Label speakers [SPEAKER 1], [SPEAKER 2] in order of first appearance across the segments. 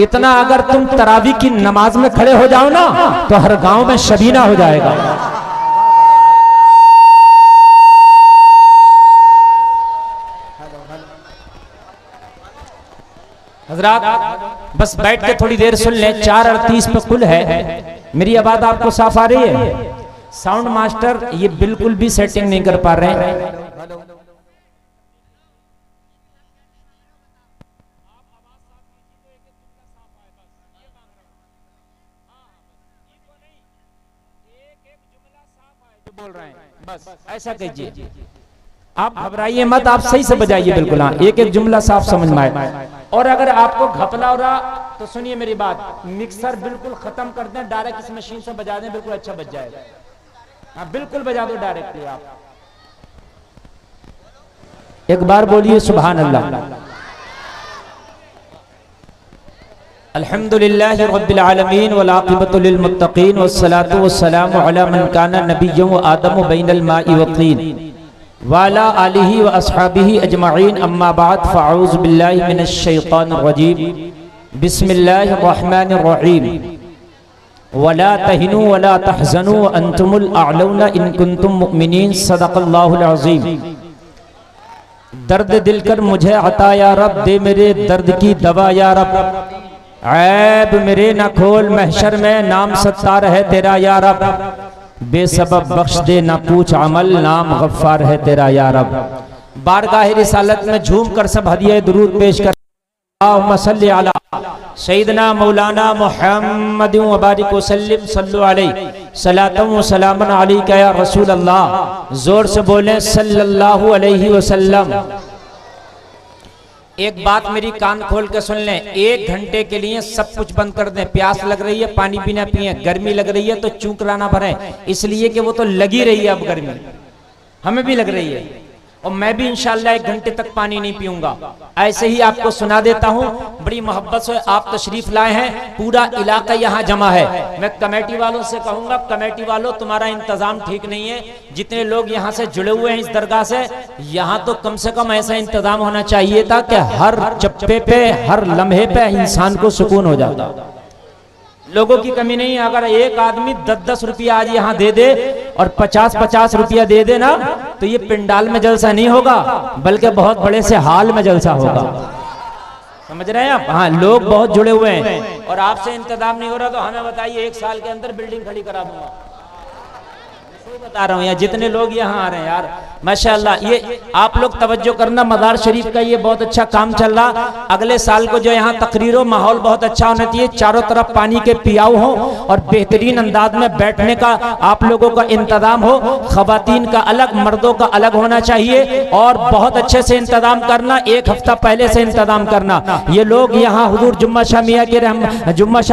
[SPEAKER 1] इतना अगर तुम तरावी की नमाज में खड़े हो जाओ ना तो हर गांव में शबीना हो जाएगा। हजरात बस बैठ के थोड़ी देर सुन लें। 4:38 पे कुल है। मेरी आवाज आपको साफ आ रही है? साउंड मास्टर ये बिल्कुल भी सेटिंग नहीं कर पा रहे हैं। बोल रहे हैं बस ऐसा कीजिए, आप घबराइए मत, आप सही से बजाइए बिल्कुल। हाँ, एक एक जुमला साफ समझ में आए। और अगर आपको घपला हो रहा तो सुनिए मेरी बात, मिक्सर बिल्कुल खत्म कर दें, डायरेक्ट इस मशीन से बजा दें, बिल्कुल अच्छा बज जाएगा। हाँ बिल्कुल बजा दो डायरेक्टली आप। एक बार बोलिए सुभान अल्लाह। अल्हम्दुलिल्लाहि रब्बिल आलमीन वल आक़िबतु लिल मुत्तक़ीन वस्सलातु वस्सलामु अला मन काना नबिय्युन व आदमु बैनल माइ व तीन वाला आलिही व अस्हाबिही अजमईन अम्मा बाद फ़अऊज़ु बिल्लाहि मिनश शैतानिर रजीम बिस्मिल्लाहिर रहमानिर रहीम वला तहिनु वला तहज़नु व अंतुमुल अअलौना इन कुंतुम मुमिनीन सदक़ल्लाहुल अज़ीम। दर्द दिल कर मुझे अता या रब, दे मेरे दर्द की दवा या रब। ऐब मेरे न खोल महशर में, नाम सत्तार है तेरा या रब। बेसबब बख्श दे ना पूछ अमल, नाम गफ्फार है तेरा या रब। बारगाह रिसालत में झूम कर सब हदिया दुरूद पेश कर। अल्लाहुम्मा सल्ली अला सय्यिदना मौलाना मुहम्मद व बारिक व सल्लिम सल्लु अलैहि सलातन व सलामन अलैका या रसूल अल्लाह। जोर से बोलें सल्लल्लाहु अलैहि वसल्लम। एक बात मेरी कान खोल के सुन लें, 1 घंटे के लिए सब कुछ बंद कर दें। प्यास लग रही है पानी पीना पिए, गर्मी लग रही है तो चूकरा ना भरें, इसलिए कि वो तो लगी रही है। अब गर्मी हमें भी लग रही है और मैं भी इंशाअल्लाह 1 घंटे तक पानी नहीं पीऊंगा। ऐसे ही आपको सुना देता हूं, बड़ी मोहब्बत से आप तशरीफ लाए हैं, पूरा इलाका यहाँ जमा है। मैं कमेटी वालों से कहूंगा, कमेटी वालों तुम्हारा इंतजाम ठीक नहीं है। जितने लोग यहाँ से जुड़े हुए हैं इस दरगाह से, यहाँ तो कम से कम ऐसा इंतजाम होना चाहिए था कि हर चप्पे पे हर लम्हे पे इंसान को सुकून हो जाता। लोगों की कमी नहीं है। अगर एक आदमी 10-10 रुपया आज यहाँ दे दे और 50-50 रुपया दे दे ना, तो ये पिंडाल में जलसा नहीं होगा, बल्कि बहुत बड़े से हाल में जलसा होगा। समझ रहे हैं आप? हाँ, लोग बहुत जुड़े हुए हैं और आपसे इंतजाम नहीं हो रहा तो हमें बताइए, 1 साल के अंदर बिल्डिंग खड़ी करा दूंगा। बता रहा हूँ यार, जितने लोग यहाँ आ रहे हैं यार माशाअल्लाह। ये आप लोग तवज्जो करना, मज़ार शरीफ का ये बहुत अच्छा काम चल रहा। अगले साल को जो यहाँ तकरीरों माहौल बहुत अच्छा होना चाहिए, चारों तरफ पानी के पियाव हो और बेहतरीन अंदाज में बैठने का आप लोगों का इंतजाम हो। खवातीन का अलग, मर्दों का अलग होना चाहिए और बहुत अच्छे से इंतजाम करना, 1 हफ्ता पहले से इंतजाम करना। ये लोग यहाँ हुजूर जुम्मा शाह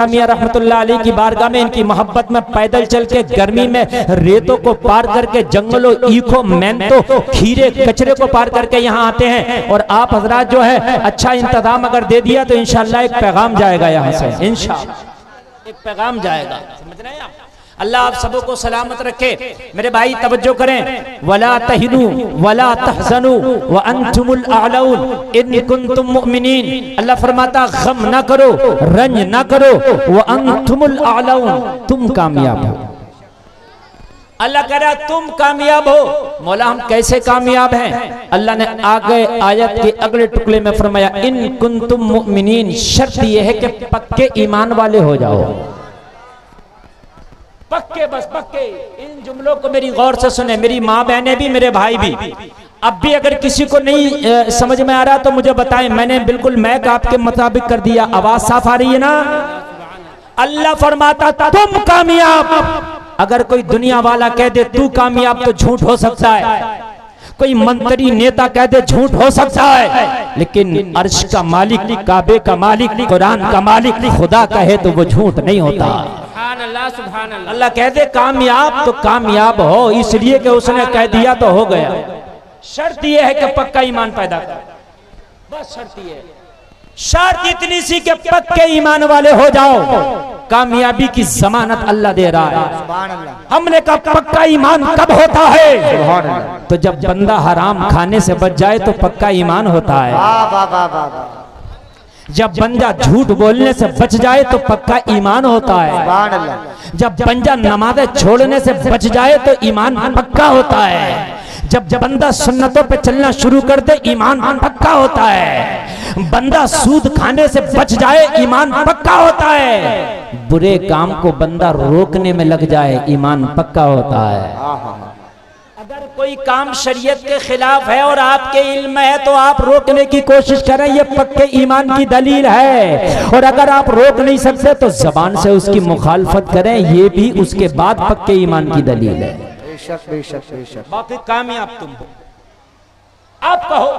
[SPEAKER 1] मियां रहमतुल्लाह अलैह की बारगाह में, इनकी मोहब्बत में पैदल चल के गर्मी में रेतों को पार करके, जंगलों, ईखों, मेहनतों, खीरे, कचरे को पार करके यहाँ आते हैं। और आप हजरात जो है अच्छा इंतजाम अगर दे दिया तो इंशाअल्लाह एक पैगाम जाएगा यहाँ से, इंशाअल्लाह एक पैगाम जाएगा। समझ रहे हैं आप? अल्लाह आप सबों को सलामत रखे। मेरे भाई तवज्जो करें, वला तहिनु वला तहज़नु व अंतुमुल अअलौन इन कुंतुम मुमिनीन। अल्लाह फरमाता गम ना करो, रंज ना करो, व अंतुमुल अअलौन, तुम कामयाब हो। अल्लाह कह रहा तुम कामयाब हो। मौला हम कैसे कामयाब हैं? अल्लाह ने आगे आयत के अगले टुकड़े में फरमाया इन कुंतुम मुमिनीन, शर्त यह है कि पक्के ईमान वाले हो जाओ। पक्के, बस पक्के। इन जुमलों को मेरी गौर से सुने, मेरी माँ बहनें भी, मेरे भाई भी। अब भी अगर किसी को नहीं समझ में आ रहा तो मुझे बताएं, मैंने बिल्कुल मैक आपके मुताबिक कर दिया। आवाज साफ आ रही है ना? अल्लाह फरमाता तुम कामयाब। अगर कोई दुनिया वाला कह दे तू कामयाब तो झूठ हो सकता है, कोई मंत्री नेता कह दे झूठ हो सकता है, लेकिन अर्श का मालिक, काबे का मालिक, कुरान का मालिक खुदा कहे तो वो झूठ नहीं होता। अल्लाह कह दे कामयाब तो कामयाब हो, इसलिए कि उसने कह दिया तो हो गया। शर्त यह है कि पक्का ईमान पैदा कर, बस शर्त यह है। शर्त इतनी सी कि पक्के ईमान वाले हो जाओ, कामयाबी की जमानत अल्लाह दे रहा है। हमने कहा पक्का ईमान कब होता है? तो जब बंदा हराम खाने से बच जाए तो पक्का ईमान होता है। जब बंदा झूठ बोलने से बच जाए तो पक्का ईमान होता है। जब बंदा नमाज़ें छोड़ने से बच जाए तो ईमान पक्का होता है। जब बंदा सुन्नतों पे चलना शुरू कर दे ईमान पक्का होता है। बंदा सूद खाने से बच जाए ईमान पक्का होता है। बुरे काम को बंदा रोकने में लग जाए ईमान पक्का होता है। अगर कोई काम शरीयत के खिलाफ है और आपके इल्म है तो आप रोकने की कोशिश करें, ये पक्के ईमान की दलील है। और अगर आप रोक नहीं सकते तो जबान से उसकी मुखालफत करें, ये भी उसके बाद पक्के ईमान की दलील है। बेशक बेशक बेशक। बाकी कामयाब तुम हो। आप कहो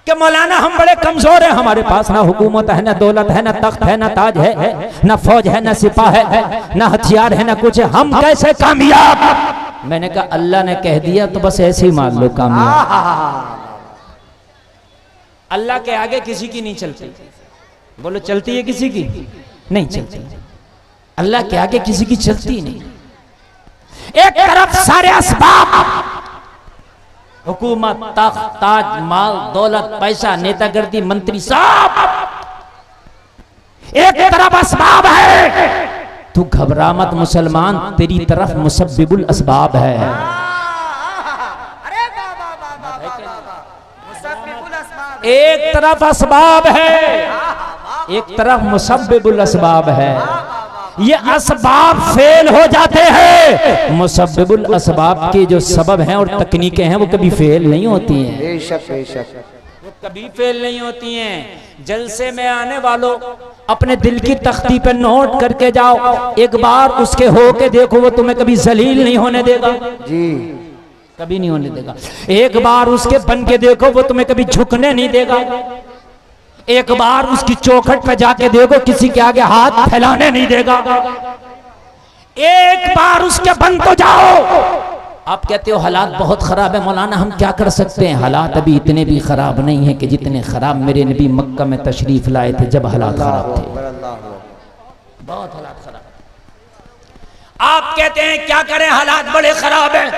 [SPEAKER 1] कि मौलाना हम बड़े कमजोर हैं, हमारे पास ना हुकूमत है, ना दौलत है, ना तख्त है, ना ताज है, ना फौज है, ना सिपाह है, ना हथियार है, ना कुछ है, हम कैसे कामयाब? मैंने कहा अल्लाह ने कह दिया तो बस ऐसे ही मान लो कामयाब। अल्लाह के आगे किसी की नहीं चलती। बोलो चलती है किसी की? नहीं चलती। अल्लाह के आगे किसी की चलती नहीं। एक तरफ सारे असबाब, हुकूमत, तख्त, ताज, माल, दौलत, पैसा, नेतागर्दी, मंत्री सब, एक तरफ असबाब है। तू घबरा मत मुसलमान, तेरी तरफ मुसब्बिबुल असबाब है। एक तरफ असबाब है, एक तरफ मुसब्बिबुल असबाब है। ये असबाब फेल हो जाते हैं, मुसब्बिबुल असबाब के जो सबब हैं और तकनीकें हैं वो कभी फेल नहीं होती हैं। बेशक बेशक, वो कभी फेल नहीं होती हैं। जलसे में आने वालों अपने दिल की तख्ती पे नोट करके जाओ, एक बार उसके होके देखो, वो तुम्हें कभी जलील नहीं होने देगा जी, कभी नहीं होने देगा। एक बार उसके बन के देखो, वो तुम्हें कभी झुकने नहीं देगा। एक बार उसकी चौखट पे जाके देखो, किसी के आगे हाथ फैलाने नहीं देगा। एक बार उसके बन तो जाओ। आप कहते हो हालात बहुत खराब है, मौलाना हम क्या कर सकते हैं? हालात अभी इतने भी खराब नहीं है कि जितने खराब मेरे नबी मक्का में तशरीफ लाए थे जब हालात खराब थे। बहुत हालात खराब। आप कहते हैं क्या करें, हालात बड़े खराब हैं।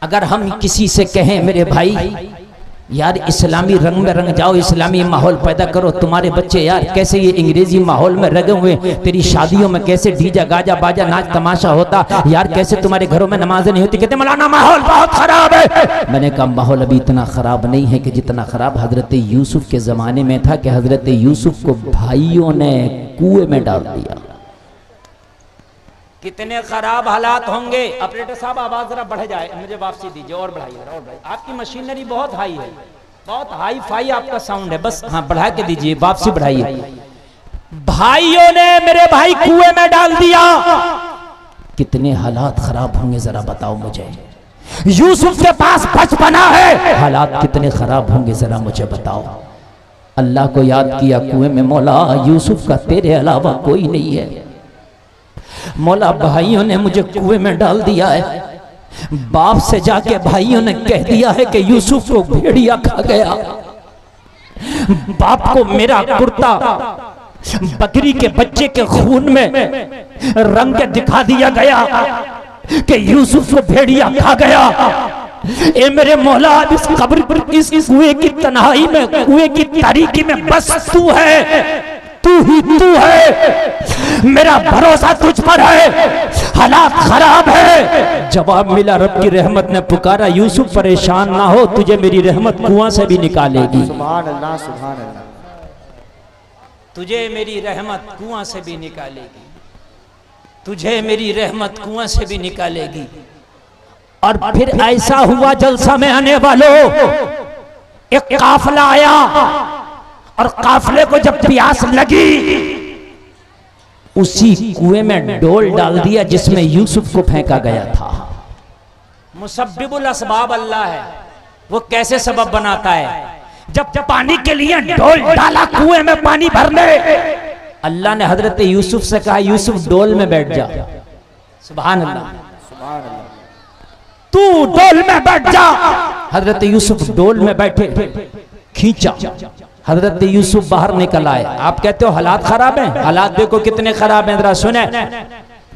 [SPEAKER 1] अगर हम किसी से कहें मेरे भाई यार इस्लामी रंग में रंग जाओ, इस्लामी माहौल पैदा करो, तुम्हारे बच्चे यार कैसे ये अंग्रेजी माहौल में रंगे हुए, तेरी शादियों में कैसे डीजा गाजा बाजा नाच तमाशा होता, यार कैसे तुम्हारे घरों में नमाजें नहीं होती, कहते मौलाना माहौल बहुत खराब है। मैंने कहा माहौल अभी इतना खराब नहीं है कि जितना खराब हजरत यूसुफ के जमाने में था कि हजरत यूसुफ को भाइयों ने कुएं में डाल दिया। कितने खराब हालात होंगे। ऑपरेटर साहब आवाज जरा बढ़ जाए, मुझे वापसी दीजिए, और बढ़ाइए और बढ़ाइए। आपकी मशीनरी बहुत हाई है, बहुत हाई फाई आपका साउंड है, बस हाँ बढ़ा के दीजिए, वापसी बढ़ाइए। भाइयों ने मेरे भाई कुएं में डाल दिया। कितने हालात खराब होंगे जरा बताओ मुझे। यूसुफ के पास बचपना है, हालात कितने खराब होंगे जरा मुझे बताओ। अल्लाह को याद किया कुएं में, मौला यूसुफ का तेरे अलावा कोई नहीं है। मौला भाइयों ने मुझे कुएं में डाल दिया है। बाप से जाके भाइयों ने कह दिया है कि यूसुफ को भेड़िया खा गया। बाप को मेरा कुर्ता बकरी के बच्चे के खून में रंग के दिखा दिया गया कि यूसुफ को भेड़िया खा गया। ए मेरे मौला इस कब्र पर, इस कुएं की तन्हाई में, कुएं की तारीकी में बस तू है, तू ही तू है, मेरा भरोसा तुझ पर है। हालात खराब है। जवाब मिला, रब की रहमत ने पुकारा, यूसुफ परेशान ना हो, तुझे मेरी रहमत कुआं से भी निकालेगी। सुभान अल्लाह, सुभान अल्लाह। तुझे मेरी रहमत कुआं से भी निकालेगी, तुझे मेरी रहमत कुआं से भी निकालेगी। और फिर ऐसा हुआ, जलसा में आने वालों एक काफिला आया और काफिले को जब प्यास लगी उसी कुएं में डोल डाल दिया जिसमें यूसुफ को फेंका गया था। मुसब्बिबुल असबाब अल्लाह है, वो कैसे सबब बनाता है। जब पानी के लिए डोल डाला कुएं में पानी भरने, अल्लाह ने हजरत यूसुफ से कहा यूसुफ डोल में बैठ जा। सुभान अल्लाह, सुभान अल्लाह, तू डोल में बैठ जा। हजरत यूसुफ डोल में बैठे, खींचा, हजरत यूसुफ बाहर निकल आए। आप कहते हो हालात खराब हैं, हालात देखो कितने खराब हैं, जरा सुने।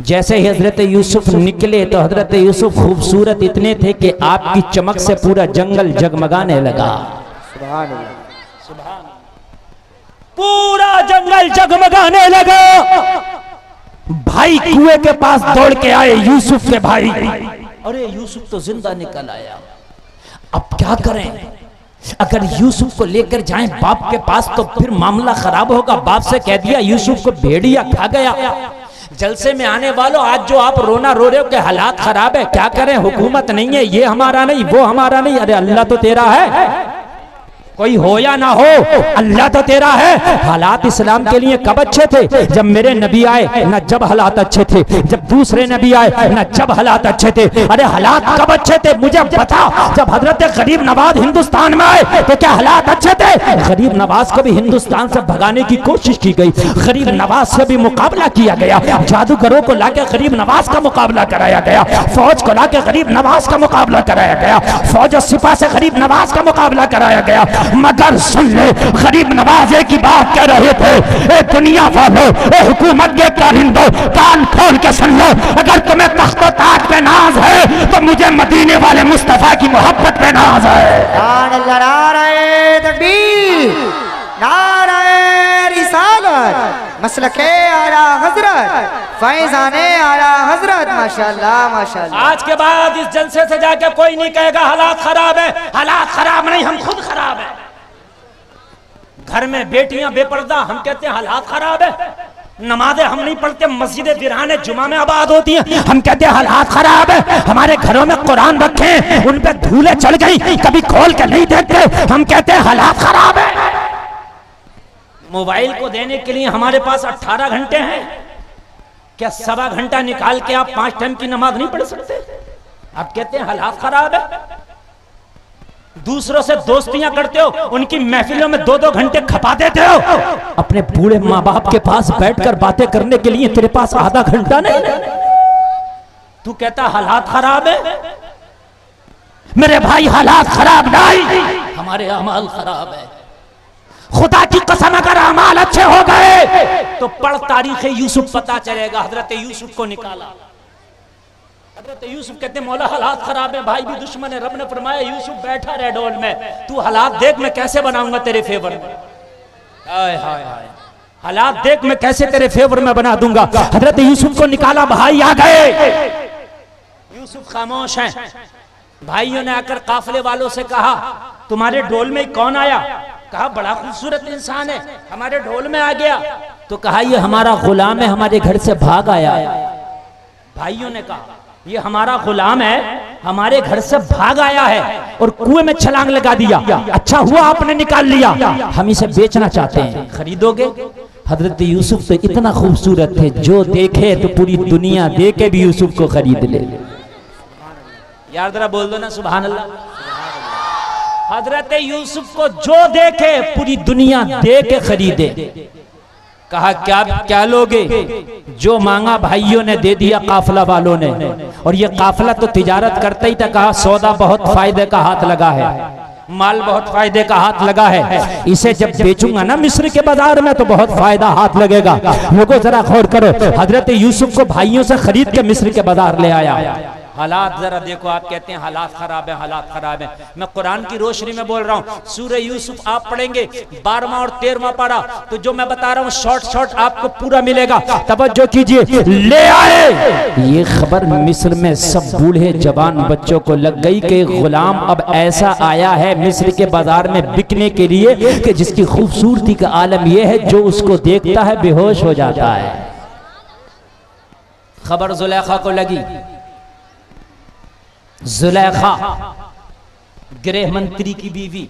[SPEAKER 1] जैसे ही हजरत यूसुफ निकले तो हजरत यूसुफ खूबसूरत इतने थे कि आपकी चमक से पूरा जंगल जगमगाने लगा। सुभान अल्लाह, सुभान। पूरा जंगल जगमगाने लगा। भाई कुएं के पास दौड़ के आए यूसुफ के भाई। अरे यूसुफ तो जिंदा निकल आया, अब क्या करें? अगर यूसुफ को लेकर जाएं बाप के पास तो फिर मामला खराब होगा। बाप से कह दिया यूसुफ को भेड़िया खा गया। जलसे में आने वालों, आज जो आप रोना रो रहे हो कि हालात खराब है, क्या करें? हुकूमत नहीं है, ये हमारा नहीं, वो हमारा नहीं। अरे अल्लाह तो तेरा है, कोई हो या ना हो, अल्लाह तो तेरा है। हालात इस्लाम के लिए कब अच्छे थे? जब मेरे नबी आए ना, जब हालात अच्छे थे। जब दूसरे नबी आए ना, जब हालात अच्छे थे। अरे हालात कब अच्छे थे मुझे बता। जब हजरत गरीब नवाज हिंदुस्तान में आए तो क्या हालात अच्छे थे? गरीब नवाज को भी हिंदुस्तान से भगाने की कोशिश की गई, गरीब नवाज से भी मुकाबला किया गया, जादूगरों को लाके गरीब नवाज का मुकाबला कराया गया, फौज को लाके गरीब नवाज का मुकाबला कराया गया, फौज और सिपा से गरीब नवाज का मुकाबला कराया गया। मगर सुन ले, गरीब नवाजे की बात कह रहे थे। ए दुनिया वालों, ए हुकूमत के कारिंदों, कान खोल के सुन लो। अगर तुम्हें तख्त ताज पे नाज है तो मुझे मदीने वाले मुस्तफा की मोहब्बत पे नाज है।
[SPEAKER 2] नारे तकबीर, नारे रिसालत, मसलके आला हजरत, फैजाने आला हजरत। माशाल्लाह माशाल्लाह।
[SPEAKER 1] आज के बाद इस जलसे से जाके कोई नहीं कहेगा हालात खराब है। हालात खराब नहीं, हम खुद खराब है। घर में बेटियां बेपर्दा, हम कहते हैं हालात खराब है। नमाजें हम नहीं पढ़ते, मस्जिदें विराने जुमा में आबाद होती हैं, हम कहते हैं हालात खराब है। हमारे घरों में कुरान रखे, उन पे धूलें चढ़ गई, कभी खोल के नहीं देखते, हम कहते हैं हालात खराब है। मोबाइल को देने के लिए हमारे पास 18 घंटे हैं, क्या सवा घंटा निकाल के आप 5 टाइम की नमाज नहीं पढ़ सकते? आप कहते हैं हालात खराब है। दूसरों से दोस्तियां करते हो, उनकी महफिलों में 2-2 घंटे खपा देते हो। अपने बूढ़े माँ बाप के पास बैठकर बातें करने के लिए तेरे पास आधा घंटा नहीं। तू कहता हालात खराब है। मेरे भाई हालात खराब नहीं, हमारे अमाल खराब है। खुदा की कसम अगर अमाल अच्छे हो गए तो पढ़ तारीख यूसुफ, पता चलेगा। हजरत यूसुफ को निकाला। हजरत यूसुफ कहते मौला हालात खराब है, भाई भी दुश्मन है। रब ने फरमाया यूसुफ बैठा रह डोल में, तू हालात देख मैं कैसे बनाऊंगा तेरे फेवर में। हाय हाय हाय, हालात देख मैं कैसे तेरे फेवर में बना दूंगा। हजरत यूसुफ को निकाला, भाई आ गए। यूसुफ खामोश हैं। भाइयों ने आकर काफिले वालों से कहा तुम्हारे डोल में कौन आया? कहा बड़ा खूबसूरत इंसान है, हमारे ढोल में आ गया। तो कहा ये हमारा गुलाम है, हमारे घर से भाग आया। भाइयों ने कहा ये हमारा गुलाम है, हमारे घर से भाग आया है और कुएं में छलांग लगा दिया। अच्छा हुआ आपने निकाल लिया, हम इसे बेचना चाहते हैं, खरीदोगे? हजरत यूसुफ तो इतना खूबसूरत थे, जो देखे तो पूरी दुनिया देके भी यूसुफ को खरीद ले। यार जरा बोल दो ना सुभान अल्लाह। हजरत यूसुफ को जो देखे पूरी दुनिया दे के खरीदे। कहा क्या क्या लोगे? जो मांगा भाइयों ने दे दिया, काफिला वालों ने। और ये काफिला तो तिजारत करता ही था। कहा सौदा बहुत फायदे का हाथ लगा है, माल बहुत फायदे का हाथ लगा है, इसे जब बेचूंगा ना मिस्र के बाजार में तो बहुत फायदा हाथ लगेगा। लोगों जरा गौर करो, हजरत यूसुफ को भाइयों से खरीद के मिस्र के बाजार ले आया। हालात जरा देखो, आप कहते हैं हालात खराब है, हालात खराब है। मैं कुरान की रोशनी में बोल रहा हूँ। सूरह यूसुफ आप पढ़ेंगे 12वां और 13वां पारा, तो जो मैं बता रहा हूँ शॉर्ट आपको पूरा मिलेगा। तवज्जो कीजिए। ले आए ये खबर मिस्र में सब बूढ़े जवान बच्चों को लग गई कि गुलाम अब ऐसा आया है मिस्र के बाजार में बिकने के लिए कि जिसकी खूबसूरती का आलम यह है जो उसको देखता है बेहोश हो जाता है। खबर जुलेखा को लगी। जुलेखा गृह मंत्री की बीवी,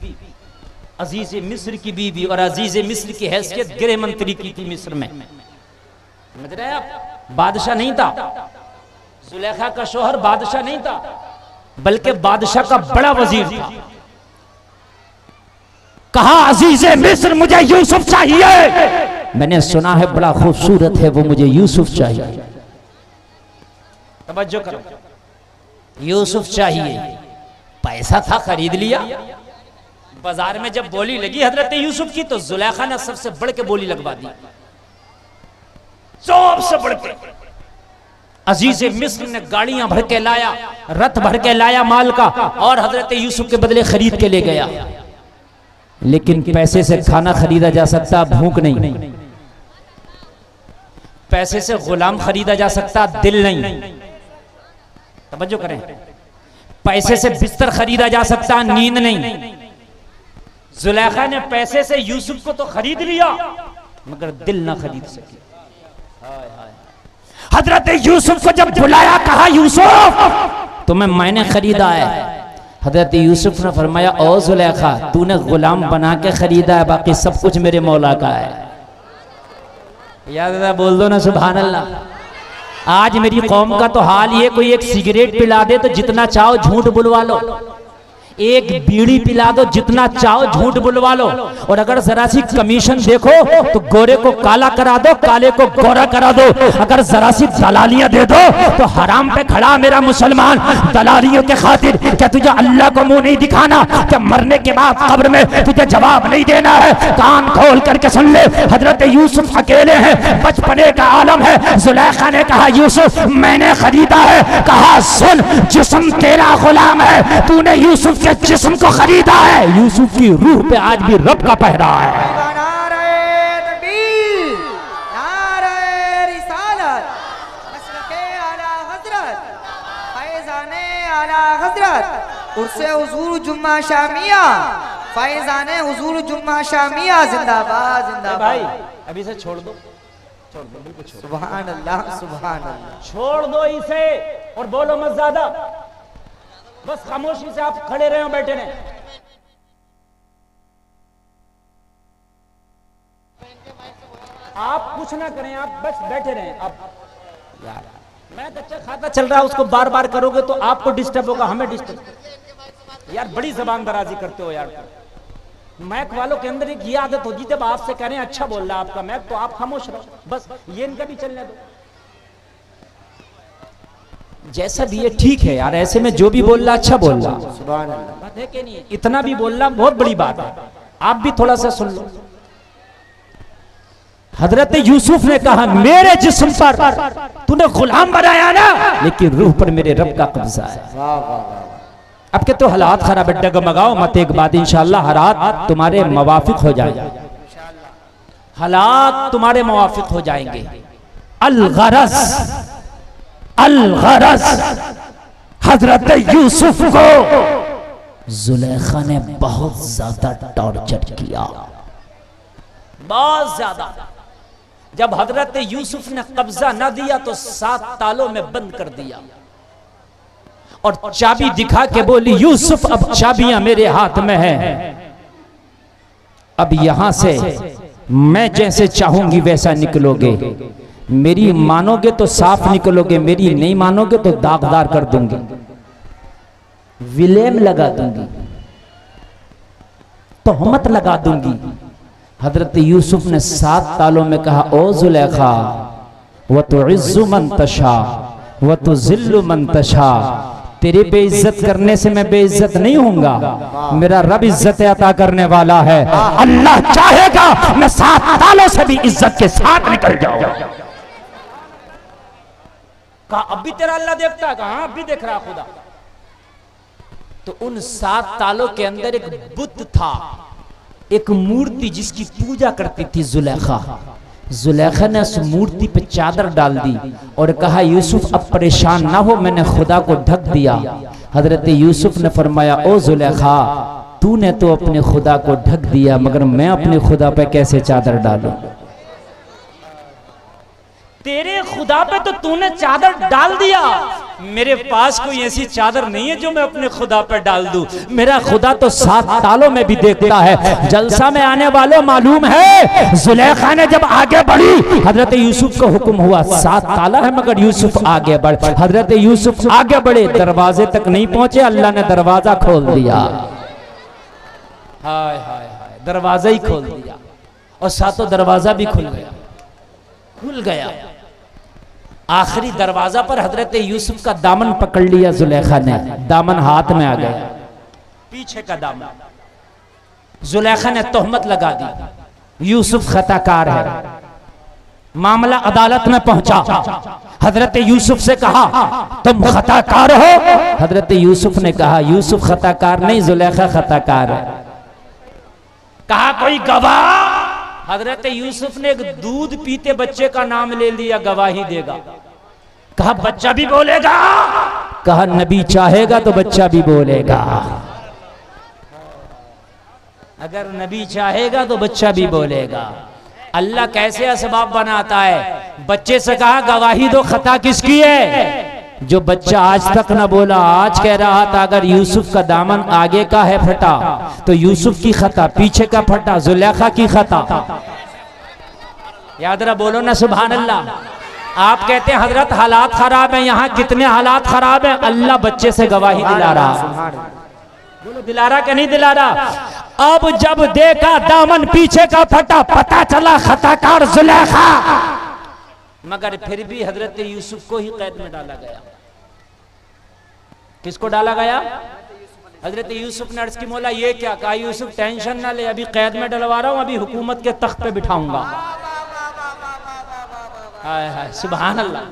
[SPEAKER 1] अजीज मिस्र की बीवी, और अजीज मिस्र की हैसियत गृह मंत्री की थी मिस्र में। समझ रहे आप? बादशाह नहीं था जुलेखा का शोहर, बादशाह नहीं था बल्कि बादशाह का बड़ा वजीर था। कहा अजीज मिस्र मुझे यूसुफ चाहिए। मैंने सुना है बड़ा खूबसूरत है वो, मुझे यूसुफ चाहिए। तवज्जो करो, यूसुफ चाहिए। पैसा था, खरीद लिया। बाजार में जब बोली लगी हजरत यूसुफ की तो जुलेखा ने सबसे बढ़ के बोली लगवा दी, सबसे बढ़ के। अजीज मिस्र ने गाड़ियां भर के लाया, रथ भर के लाया माल का, और हजरत यूसुफ के बदले खरीद के ले गया। लेकिन पैसे से खाना खरीदा जा सकता, भूख नहीं। पैसे से गुलाम खरीदा जा सकता, दिल नहीं। तवज्जो करें, पैसे से बिस्तर खरीदा जा सकता, नींद नहीं। जुलेखा ने पैसे से यूसुफ को तो खरीद लिया मगर दिल ना खरीद सकी। हजरत यूसुफ को जब बुलाया, कहा यूसुफ तुम्हें मैंने खरीदा है। हजरत यूसुफ ने फरमाया, ओ जुलेखा तूने गुलाम बना के खरीदा है, बाकी सब कुछ मेरे मौला का है। याद बोल दो ना सुभान अल्लाह। आज मेरी कौम का तो हाल ये, कोई एक सिगरेट पिला दे तो जितना चाहो झूठ बुलवा लो, एक बीड़ी पिला दो जितना चाहो झूठ बुलवा लो, और अगर जरा सी कमीशन देखो तो गोरे को काला करा दो, काले को गोरा करा दो। अगर जरा सी दलालियां दे दो तो हराम पे खड़ा मेरा मुसलमान दलालियों के खातिर क्या तुझे अल्लाह को मुंह नहीं दिखाना? क्या मरने के बाद कब्र में तुझे जवाब नहीं देना है? कान खोल करके सुन ले, हजरत यूसुफ अकेले हैं, बचपने का आलम है। जुलेखा ने कहा, यूसुफ मैंने खरीदा है। कहा, सुन, जिस्म तेरा गुलाम है, तूने यूसुफ के जिस्म को खरीदा है। यूसुफ की रूह पे आज भी रब का पहरा है।
[SPEAKER 2] नारे तकबीर, नारे रिसालत, मसलके आला हजरत, फैज़ाने आला हजरत, उर्से हुजूर जुम्मा शामिया, फैज़ाने हुजूर जुम्मा शामिया, जिंदाबाद जिंदाबाद।
[SPEAKER 1] भाई अभी से छोड़ दो, छोड़ दो, बिल्कुल छोड़ दो।
[SPEAKER 2] सुभान अल्लाह, सुभान अल्लाह।
[SPEAKER 1] छोड़ दो इसे और बोलो मत ज्यादा, बस खामोशी से आप खड़े रहे हो, बैठे रहे। आप कुछ ना करें, आप बस बैठे रहें। आप यार, मैं कच्चा खाता चल रहा, उसको बार बार करोगे तो आपको डिस्टर्ब होगा, हमें डिस्टर्ब। यार बड़ी जबान दराजी करते हो यार। मैक वालों के अंदर एक ये आदत होगी, जब आपसे कह रहे हैं अच्छा बोल रहा है आपका मैक, तो आप खामोश रहो, बस ये इनका भी चलने दो। जैसा भी है ठीक है यार, ऐसे में जो भी बोल रहा अच्छा बोल रहा,
[SPEAKER 2] सुभान अल्लाह।
[SPEAKER 1] बात है कि नहीं? इतना भी बोलना बहुत बड़ी बात है, आप भी थोड़ा सा सुन लो। हजरत यूसुफ ने कहा, मेरे जिस्म पर तूने गुलाम बनाया ना, लेकिन रूह पर मेरे रब का कब्जा है।
[SPEAKER 2] वाह वाह वाह।
[SPEAKER 1] अब के तो हालात खराब है, डगमगाओ मत, एक बात इंशाल्लाह हालात तुम्हारे मवाफिक हो जाएंगे, हालात तुम्हारे मवाफिक हो जाएंगे। अल-गरज, अल-गरज, हजरत यूसुफ को जुलेखा ने बहुत ज्यादा टॉर्चर किया, बहुत ज्यादा। जब हजरत यूसुफ ने कब्जा न दिया तो 7 तालों में बंद कर दिया और चाबी दिखा के बोली, यूसुफ अब चाबियां मेरे हाथ में हैं, अब यहां से मैं जैसे चाहूंगी वैसा निकलोगे, मेरी मानोगे तो साफ निकलोगे, मेरी नहीं मानोगे तो दागदार कर दूंगी, विलेम लगा दूंगी, तोहमत लगा दूंगी। हजरत यूसुफ ने 7 तालों में कहा, ओ जुलेखा, व तो इज्जु मन तशा व तो जिल्लु मन तशा, तेरी बेइज्जत करने से मैं बेइज्जत नहीं होऊंगा, मेरा रब इज्जत अता करने वाला है। अल्लाह चाहेगा मैं 7 तालों से भी इज्जत के साथ निकल जाऊंगा। कहा, अब भी तेरा अल्लाह देखता है? कहा, अब भी देख रहा खुदा। तो उन 7 तालों के अंदर एक बुत था, एक मूर्ति जिसकी पूजा करती थी जुलेखा। जुलेखा ने उस मूर्ति पे चादर डाल दी और कहा, यूसुफ अब परेशान ना हो, मैंने खुदा को ढक दिया। हजरत यूसुफ ने फरमाया, ओ जुलेखा, तूने तो अपने खुदा को ढक दिया, मगर मैं अपने खुदा पे कैसे चादर डालूं? तेरे खुदा पे तो तूने चादर डाल दिया, मेरे पास कोई ऐसी चादर नहीं है जो मैं अपने खुदा पे डाल दूं। मेरा खुदा तो 7 तालों में भी देखता है। जलसा में आने वालों मालूम है, जुलेखा ने जब आगे बढ़ी, हजरत यूसुफ को हुक्म हुआ 7 ताला है मगर यूसुफ आगे बढ़। हजरत यूसुफ आगे बढ़े, दरवाजे तक नहीं पहुंचे, अल्लाह ने दरवाजा खोल दिया। हाय हाय हाय, दरवाजा ही खोल दिया और सातों दरवाजा भी खुल गया, खुल गया। आखिरी दरवाजा पर हजरत यूसुफ का दामन पकड़ लिया जुलेखा ने, दामन हाथ में आ गया, पीछे का दामन। जुलेखा ने तोहमत लगा दी, यूसुफ खताकार है। मामला अदालत में पहुंचा। हजरत यूसुफ से कहा, तुम खताकार हो? हजरत यूसुफ ने कहा, यूसुफ खताकार नहीं, जुलेखा खताकार है। कहा कोई गवाह। हजरत यूसुफ ने एक दूध पीते बच्चे का नाम ले लिया, गवाही देगा। कहा बच्चा भी बोलेगा? कहा नबी चाहेगा तो बच्चा भी बोलेगा। अगर नबी चाहेगा तो बच्चा भी बोलेगा। अल्लाह कैसे असबाब बनाता है? बच्चे से कहा गवाही दो, खता किसकी है? जो बच्चा आज तक न बोला, आज कह रहा था अगर यूसुफ का दामन आगे का है फटा तो यूसुफ की खता, पीछे का फटा जुलेखा की खता। याद रहा, बोलो ना सुभान अल्लाह। आप कहते हैं हजरत हालात खराब है, यहाँ कितने हालात खराब है? अल्लाह बच्चे से गवाही दिला रहा। बोलो दिला रहा कि नहीं दिला रहा? अब जब देखा दामन पीछे का फटा, पता चला खताकार जुलेखा। मगर फिर भी हजरत यूसुफ को ही कैद में डाला गया। किसको डाला गया? हजरत यूसुफ ने अर्ज की मौला ये क्या? कहा यूसुफ टेंशन ना ले, अभी कैद में डलवा रहा हूं, अभी हुकूमत के तख्त पे बिठाऊंगा। हाय हाय सुभान अल्लाह,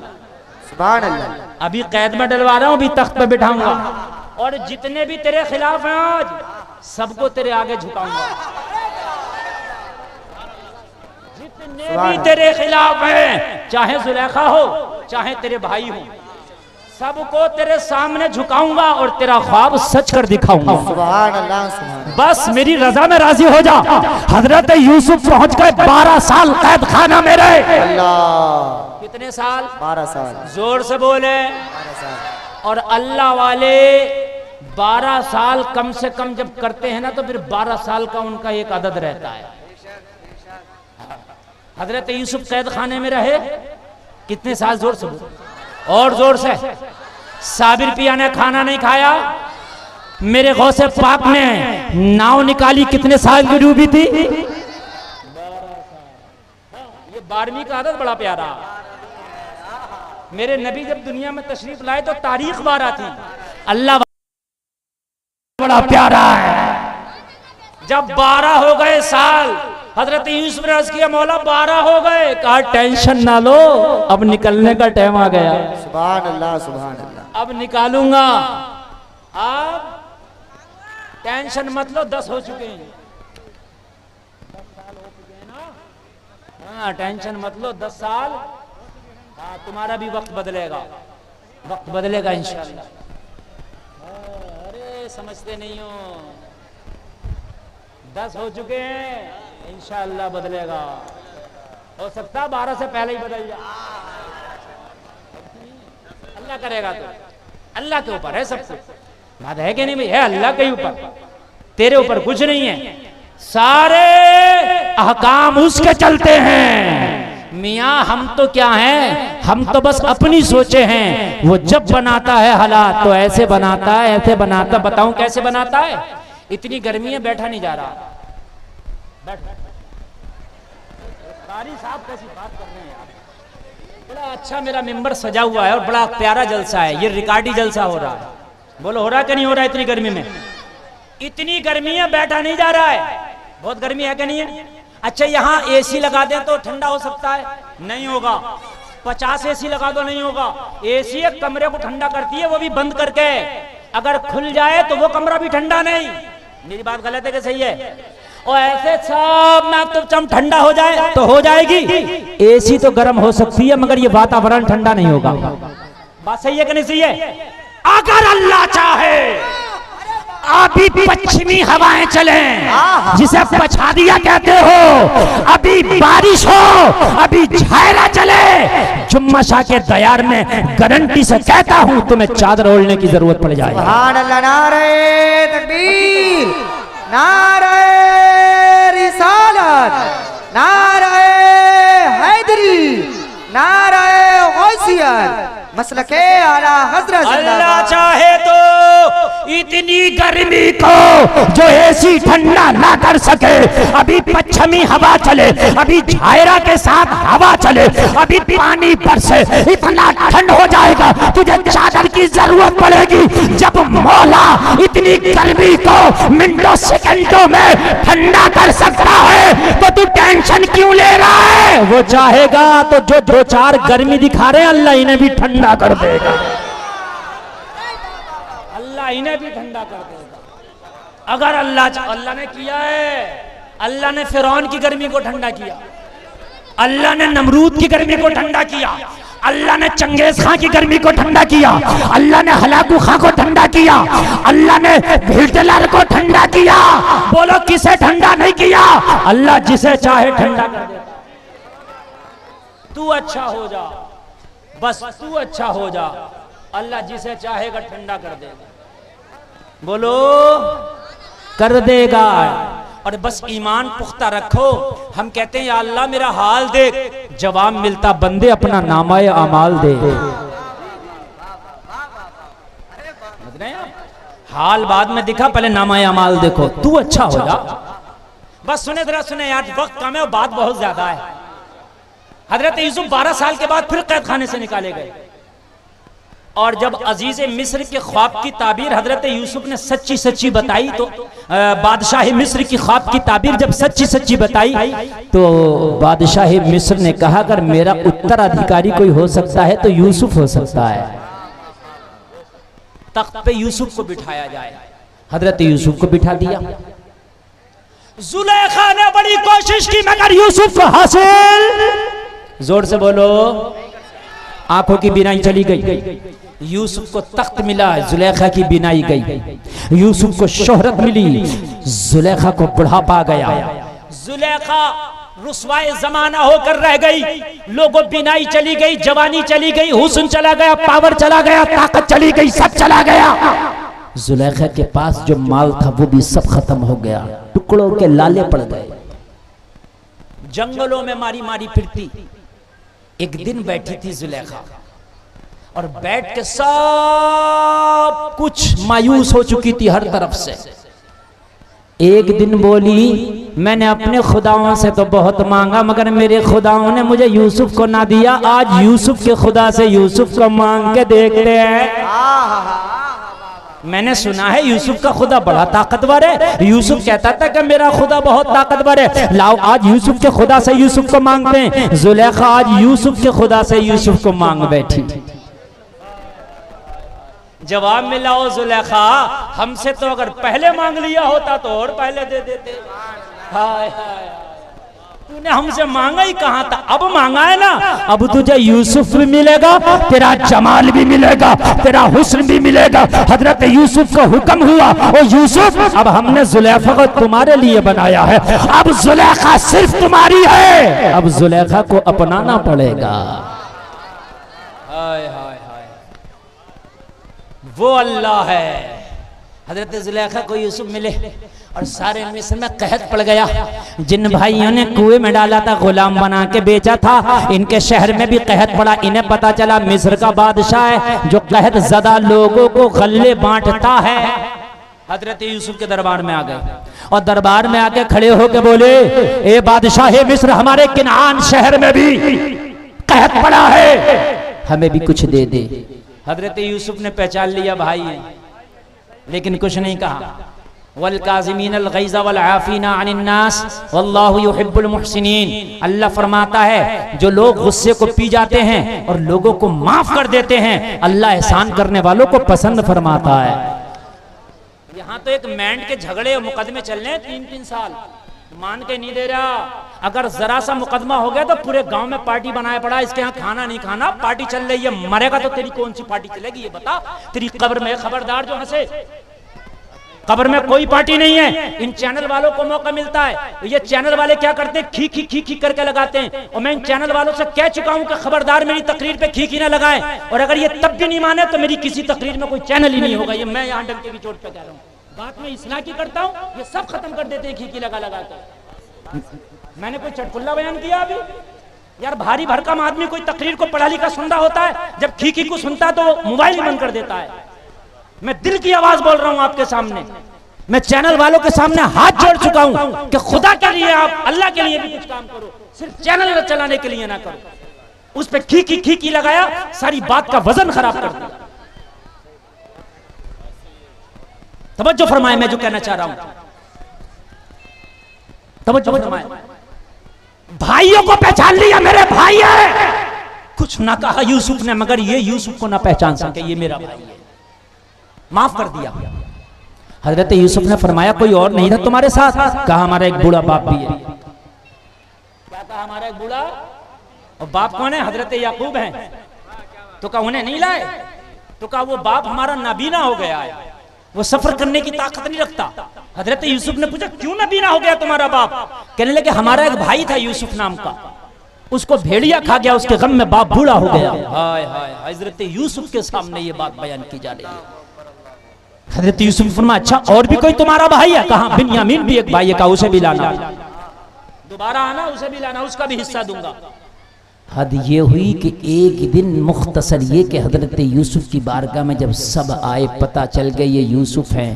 [SPEAKER 2] सुभान अल्लाह।
[SPEAKER 1] अभी कैद में डलवा रहा हूं, अभी तख्त पे बिठाऊंगा, और जितने भी तेरे खिलाफ हैं आज सबको तेरे आगे झुकाऊंगा। जितने भी तेरे खिलाफ हैं, चाहे जुलेखा हो चाहे तेरे भाई हो, सबको तेरे सामने झुकाऊंगा और तेरा ख्वाब सच कर दिखाऊंगा।
[SPEAKER 2] सुभान अल्लाह, सुभान।
[SPEAKER 1] बस मेरी रजा में राजी हो जा। हजरत यूसुफ पहुंच गए 12 साल कैद खाना में रहे।
[SPEAKER 2] अल्लाह।
[SPEAKER 1] कितने साल?
[SPEAKER 2] 12 साल।
[SPEAKER 1] जोर से बोले।
[SPEAKER 2] 12 साल।
[SPEAKER 1] और अल्लाह वाले 12 साल कम से कम जब करते हैं ना तो फिर 12 साल का उनका एक अदद रहता है। हजरत यूसुफ कैद खाने में रहे कितने साल? जोर से और जोर से। साबिर पिया ने खाना नहीं खाया, मेरे गौसे पाक ने नाव निकाली, कितने साल की डूबी थी? 12 साल। ये 12वीं का आदत बड़ा प्यारा। मेरे नबी जब दुनिया में तशरीफ लाए तो तारीख 12 थी। अल्लाह बड़ा प्यारा है। जब 12 हो गए साल, हजरत यूसुफ ने अर्ज किया मौला 12 हो गए। कहा टेंशन ना लो, अब निकलने का टाइम आ गया।
[SPEAKER 2] सुभान अल्लाह, सुभान अल्लाह।
[SPEAKER 1] अब निकालूंगा। अब टेंशन मत लो, 10 हो चुके हैं। 10 साल हो चुके हैं ना? हाँ टेंशन मत लो, 10 साल। हाँ तुम्हारा भी वक्त बदलेगा, वक्त बदलेगा इंशाअल्लाह। अरे समझते नहीं हो, 10 हो चुके हैं, इंशाअल्लाह बदलेगा। हो सकता 12 से पहले ही बदल जाए, अल्लाह करेगा तो। अल्लाह के ऊपर है सब कुछ, बात है कि नहीं भाई? है अल्लाह के ऊपर, तेरे ऊपर कुछ नहीं है। सारे अहकाम उसके चलते हैं। मियाँ हम तो क्या हैं, हम तो बस अपनी सोचे हैं। वो जब बनाता है हालात तो ऐसे बनाता है, ऐसे बनाता। बताऊं कैसे बनाता है? इतनी गर्मी है, बैठा नहीं जा रहा। बैठ कारी साहब कैसी बात कर रहे हैं यार। बड़ा अच्छा मेरा मेंबर सजा हुआ है और बड़ा प्यारा जलसा है। ये रिकॉर्डी जलसा हो रहा है। बोलो हो रहा कि नहीं हो रहा? इतनी गर्मी में, इतनी गर्मी है, बैठा नहीं जा रहा है। बहुत गर्मी है कि नहीं है? अच्छा यहाँ एसी लगा दें तो ठंडा हो सकता है? नहीं होगा। 50 एसी लगा दो, नहीं होगा। एसी एक कमरे को ठंडा करती है, वो भी बंद करके। अगर खुल जाए तो वो कमरा भी ठंडा नहीं। मेरी बात गलत है कि सही है? और ऐसे सब में तो ठंडा हो जाए तो हो जाएगी। एसी तो गर्म हो सकती है मगर ये वातावरण ठंडा नहीं होगा। बात सही है कि नहीं सही है? अगर अल्लाह चाहे अभी पश्चिमी हवाएं चलें, जिसे पछादिया कहते हो, अभी बारिश हो, अभी झायरा चले, जुम्मा शाह के दयार में गारंटी से कहता हूं तुम्हें चादर ओढ़ने की जरूरत पड़ जाएगी।
[SPEAKER 2] सुभान अल्लाह। नारे तकबीर, नारे रिसालत, नारे हैदरी, नारे गौसियत, मसलके आला हजरत।
[SPEAKER 1] अल्लाह चाहे तो इतनी गर्मी को जो एसी ठंडा ना कर सके, अभी पश्चिमी हवा चले, अभी झायरा के साथ हवा चले, अभी पानी बरसे, इतना ठंड हो जाएगा तुझे चादर की जरूरत पड़ेगी। जब मौला इतनी गर्मी को मिनटों सेकंडों में ठंडा कर सकता है तो तू टेंशन क्यों ले रहा है? वो चाहेगा तो जो 2-4 गर्मी दिखा रहे हैं अल्लाह इन्हें भी ठंडा कर देगा। अल्लाह इन्हें भी ठंडा कर देगा। अगर अल्लाह ने किया है, अल्लाह ने फिरौन की गर्मी को ठंडा किया, अल्लाह ने नमरूद की गर्मी को ठंडा किया, अल्लाह ने चंगेज खां की गर्मी को ठंडा किया, अल्लाह ने हलाकू खां को ठंडा किया, अल्लाह ने हिटलर को ठंडा किया। बोलो किसे ठंडा नहीं किया? अल्लाह जिसे चाहे ठंडा कर देता। तू अच्छा हो जा, बस तू अच्छा हो जा, अल्लाह जिसे चाहेगा ठंडा कर देगा। बोलो कर देगा। और बस ईमान पुख्ता रखो। हम कहते हैं या अल्लाह मेरा हाल देख, जवाब मिलता बंदे अपना नामाए अमाल दे। हाल बाद में दिखा, पहले नामाए अमाल देखो। तू अच्छा हो जा। बस सुने जरा सुने यार, वक्त कम है और बात बहुत ज्यादा है। हजरत यूसुफ 12 साल के बाद फिर कैद खाने से निकाले गए, और जब अजीज मिस्र के ख्वाब की ताबीर हजरत यूसुफ ने सच्ची सच्ची बताई, तो बादशाह मिस्र की ख्वाब की ताबीर जब सच्ची सच्ची बताई, तो बादशाह मिस्र ने कहा अगर मेरा उत्तराधिकारी कोई हो सकता है तो यूसुफ हो सकता है। तख्त पे यूसुफ को बिठाया जाए। हजरत यूसुफ को बिठा दिया। जुलेखा ने बड़ी कोशिश की मगर यूसुफ को हासिल, जोर से बोलो, आंखों की बिनाई चली गई। यूसुफ को तख्त मिला, जुलेखा की बिनाई गई। यूसुफ को शोहरत मिली, जुलेखा को बुढ़ापा आ गया। जुलेखा रुसवाए जमाना होकर रह गई। लोगों बिनाई चली गई, जवानी चली गई, हुस्न चला गया, पावर चला गया, ताकत चली गई, सब चला गया। जुलेखा के पास जो माल था वो भी सब खत्म हो गया, टुकड़ों के लाले पड़ गए। जंगलों में मारी मारी फिरती। एक दिन बैठी थी जुलेखा और बैठ के सब कुछ मायूस हो चुकी थी हर तरफ से। एक दिन बोली मैंने अपने खुदाओं से तो बहुत मांगा मगर मेरे खुदाओं ने मुझे यूसुफ को ना दिया। आज यूसुफ के खुदा से यूसुफ को मांग के देखते हैं। मैंने सुना है यूसुफ का खुदा बड़ा ताकतवर है। यूसुफ कहता था कि मेरा खुदा बहुत ताकतवर है। लाओ आज यूसुफ के खुदा से यूसुफ को मांगते हैं। जुलेखा आज यूसुफ के खुदा से यूसुफ को मांग बैठी। जवाब मिला ओ जुलेखा, हमसे तो अगर पहले मांग लिया होता तो और पहले दे देते। हाय हाय, तूने हमसे मांगा ही कहां था, अब मांगा है ना। अब तुझे यूसुफ भी मिलेगा, तेरा जमाल भी मिलेगा, तेरा हुस्न भी मिलेगा। हजरत यूसुफ को हुक्म हुआ, ओ यूसुफ अब हमने जुलेखा को तुम्हारे लिए बनाया है, अब जुलेखा सिर्फ तुम्हारी है, अब जुलेखा को अपनाना पड़ेगा। हाय हाय हाय, वो अल्लाह है। हजरत जुलेखा को यूसुफ मिले और सारे मिस्र में कहत पड़ गया। जिन भाइयों ने कुएं में डाला था, गुलाम बना के बेचा था, इनके शहर में भी कहत पड़ा। इन्हें पता चला मिस्र का बादशाह है जो कहत ज़दा लोगों को गल्ले बांटता है। हजरत यूसुफ के दरबार में आ गए और दरबार में आके खड़े होके बोले, ए बादशाह मिस्र, हमारे किनान शहर में भी कहत पड़ा है, हमें भी कुछ दे दे। हजरत यूसुफ ने पहचान लिया भाई, लेकिन कुछ नहीं कहा। वल काज़िमीन अल गैज़ वल आफ़ीना अनिन नास वल्लाहु युहिब्बुल मुहसिनीन। अल्लाह फरमाता है जो लोग गुस्से को पी जाते हैं और लोगों को माफ कर देते हैं, अल्लाह एहसान करने वालों को पसंद फरमाता है। यहाँ तो एक मैंड के झगड़े और मुकदमे चल रहे हैं 3-3 साल, मान के नहीं दे रहा। अगर जरा सा मुकदमा हो गया तो पूरे गांव में पार्टी बनाया पड़ा, इसके यहाँ खाना नहीं खाना, पार्टी चल रही है। मरेगा तो तेरी कौन सी पार्टी चलेगी ये बता। तेरी कब्र में खबरदार जो हंसे, कब्र में कोई पार्टी नहीं है। इन चैनल वालों को मौका मिलता है, ये चैनल वाले क्या करते हैं, खी खी खी खी करके लगाते हैं। और मैं इन चैनल वालों से कह चुका हूं कि खबरदार मेरी तकरीर पे खी खी ना लगाएं, और अगर ये तब भी नहीं माने तो मेरी किसी तकरीर में कोई चैनल ही नहीं होगा। ये मैं यहाँ डंके की चोट पे कह रहा हूँ, बात में इस्लाह की करता हूँ, ये सब खत्म कर देते हैं खी खी लगा लगा के। मैंने कोई चटकुल्ला बयान किया अभी? यार भारी भरकम आदमी कोई तकरीर को पढ़ा लिखा सुन रहा होता है, जब खी खी को सुनता है तो मोबाइल ही बंद कर देता है। मैं दिल की आवाज बोल रहा हूं आपके सामने, मैं चैनल वालों के सामने हाथ जोड़ चुका हूं कि खुदा के लिए आप अल्लाह के लिए भी कुछ काम करो, सिर्फ चैनल चलाने के लिए ना करो। उस पे खी खी लगाया, सारी बात का वजन खराब कर दिया। तवज्जो फरमाए मैं जो कहना चाह रहा हूं, तवज्जो फरमाए। भाइयों को पहचान लिया, मेरे भाई है। कुछ ना कहा यूसुफ ने, मगर ये यूसुफ को ना पहचान सके, ये मेरा भाई है, माफ कर दिया। हजरत यूसुफ ने फरमाया कोई और नहीं था तुम्हारे साथ? कहा हमारा एक बूढ़ा बाप भी है। क्या कहा? हमारा एक बूढ़ा। और बाप कौन है? हजरत याकूब है। तो कहा उन्हें नहीं लाए? तो कहा वो बाप हमारा नाबीना हो गया है, वो सफर करने की ताकत नहीं रखता। हजरत यूसुफ ने पूछा क्यों नाबीना हो गया तुम्हारा बाप? कहने लगे हमारा एक भाई था यूसुफ नाम का, उसको भेड़िया खा गया, उसके गम में बाप बूढ़ा हो गया। हाय हाय, हजरत यूसुफ के सामने ये बात बयान की जा रही है। हजरत यूसुफ ने फरमाया अच्छा और भी कोई तुम्हारा भाई है? कहा बिन्यामीन भी एक भाई है, कहा उसे भी लाना, दोबारा आना, उसे भी लाना, उसका भी हिस्सा दूंगा। हद ये हुई कि एक दिन मुख्तसर ये कि हजरत यूसुफ की बारगाह में जब सब आए, पता चल गए ये यूसुफ हैं,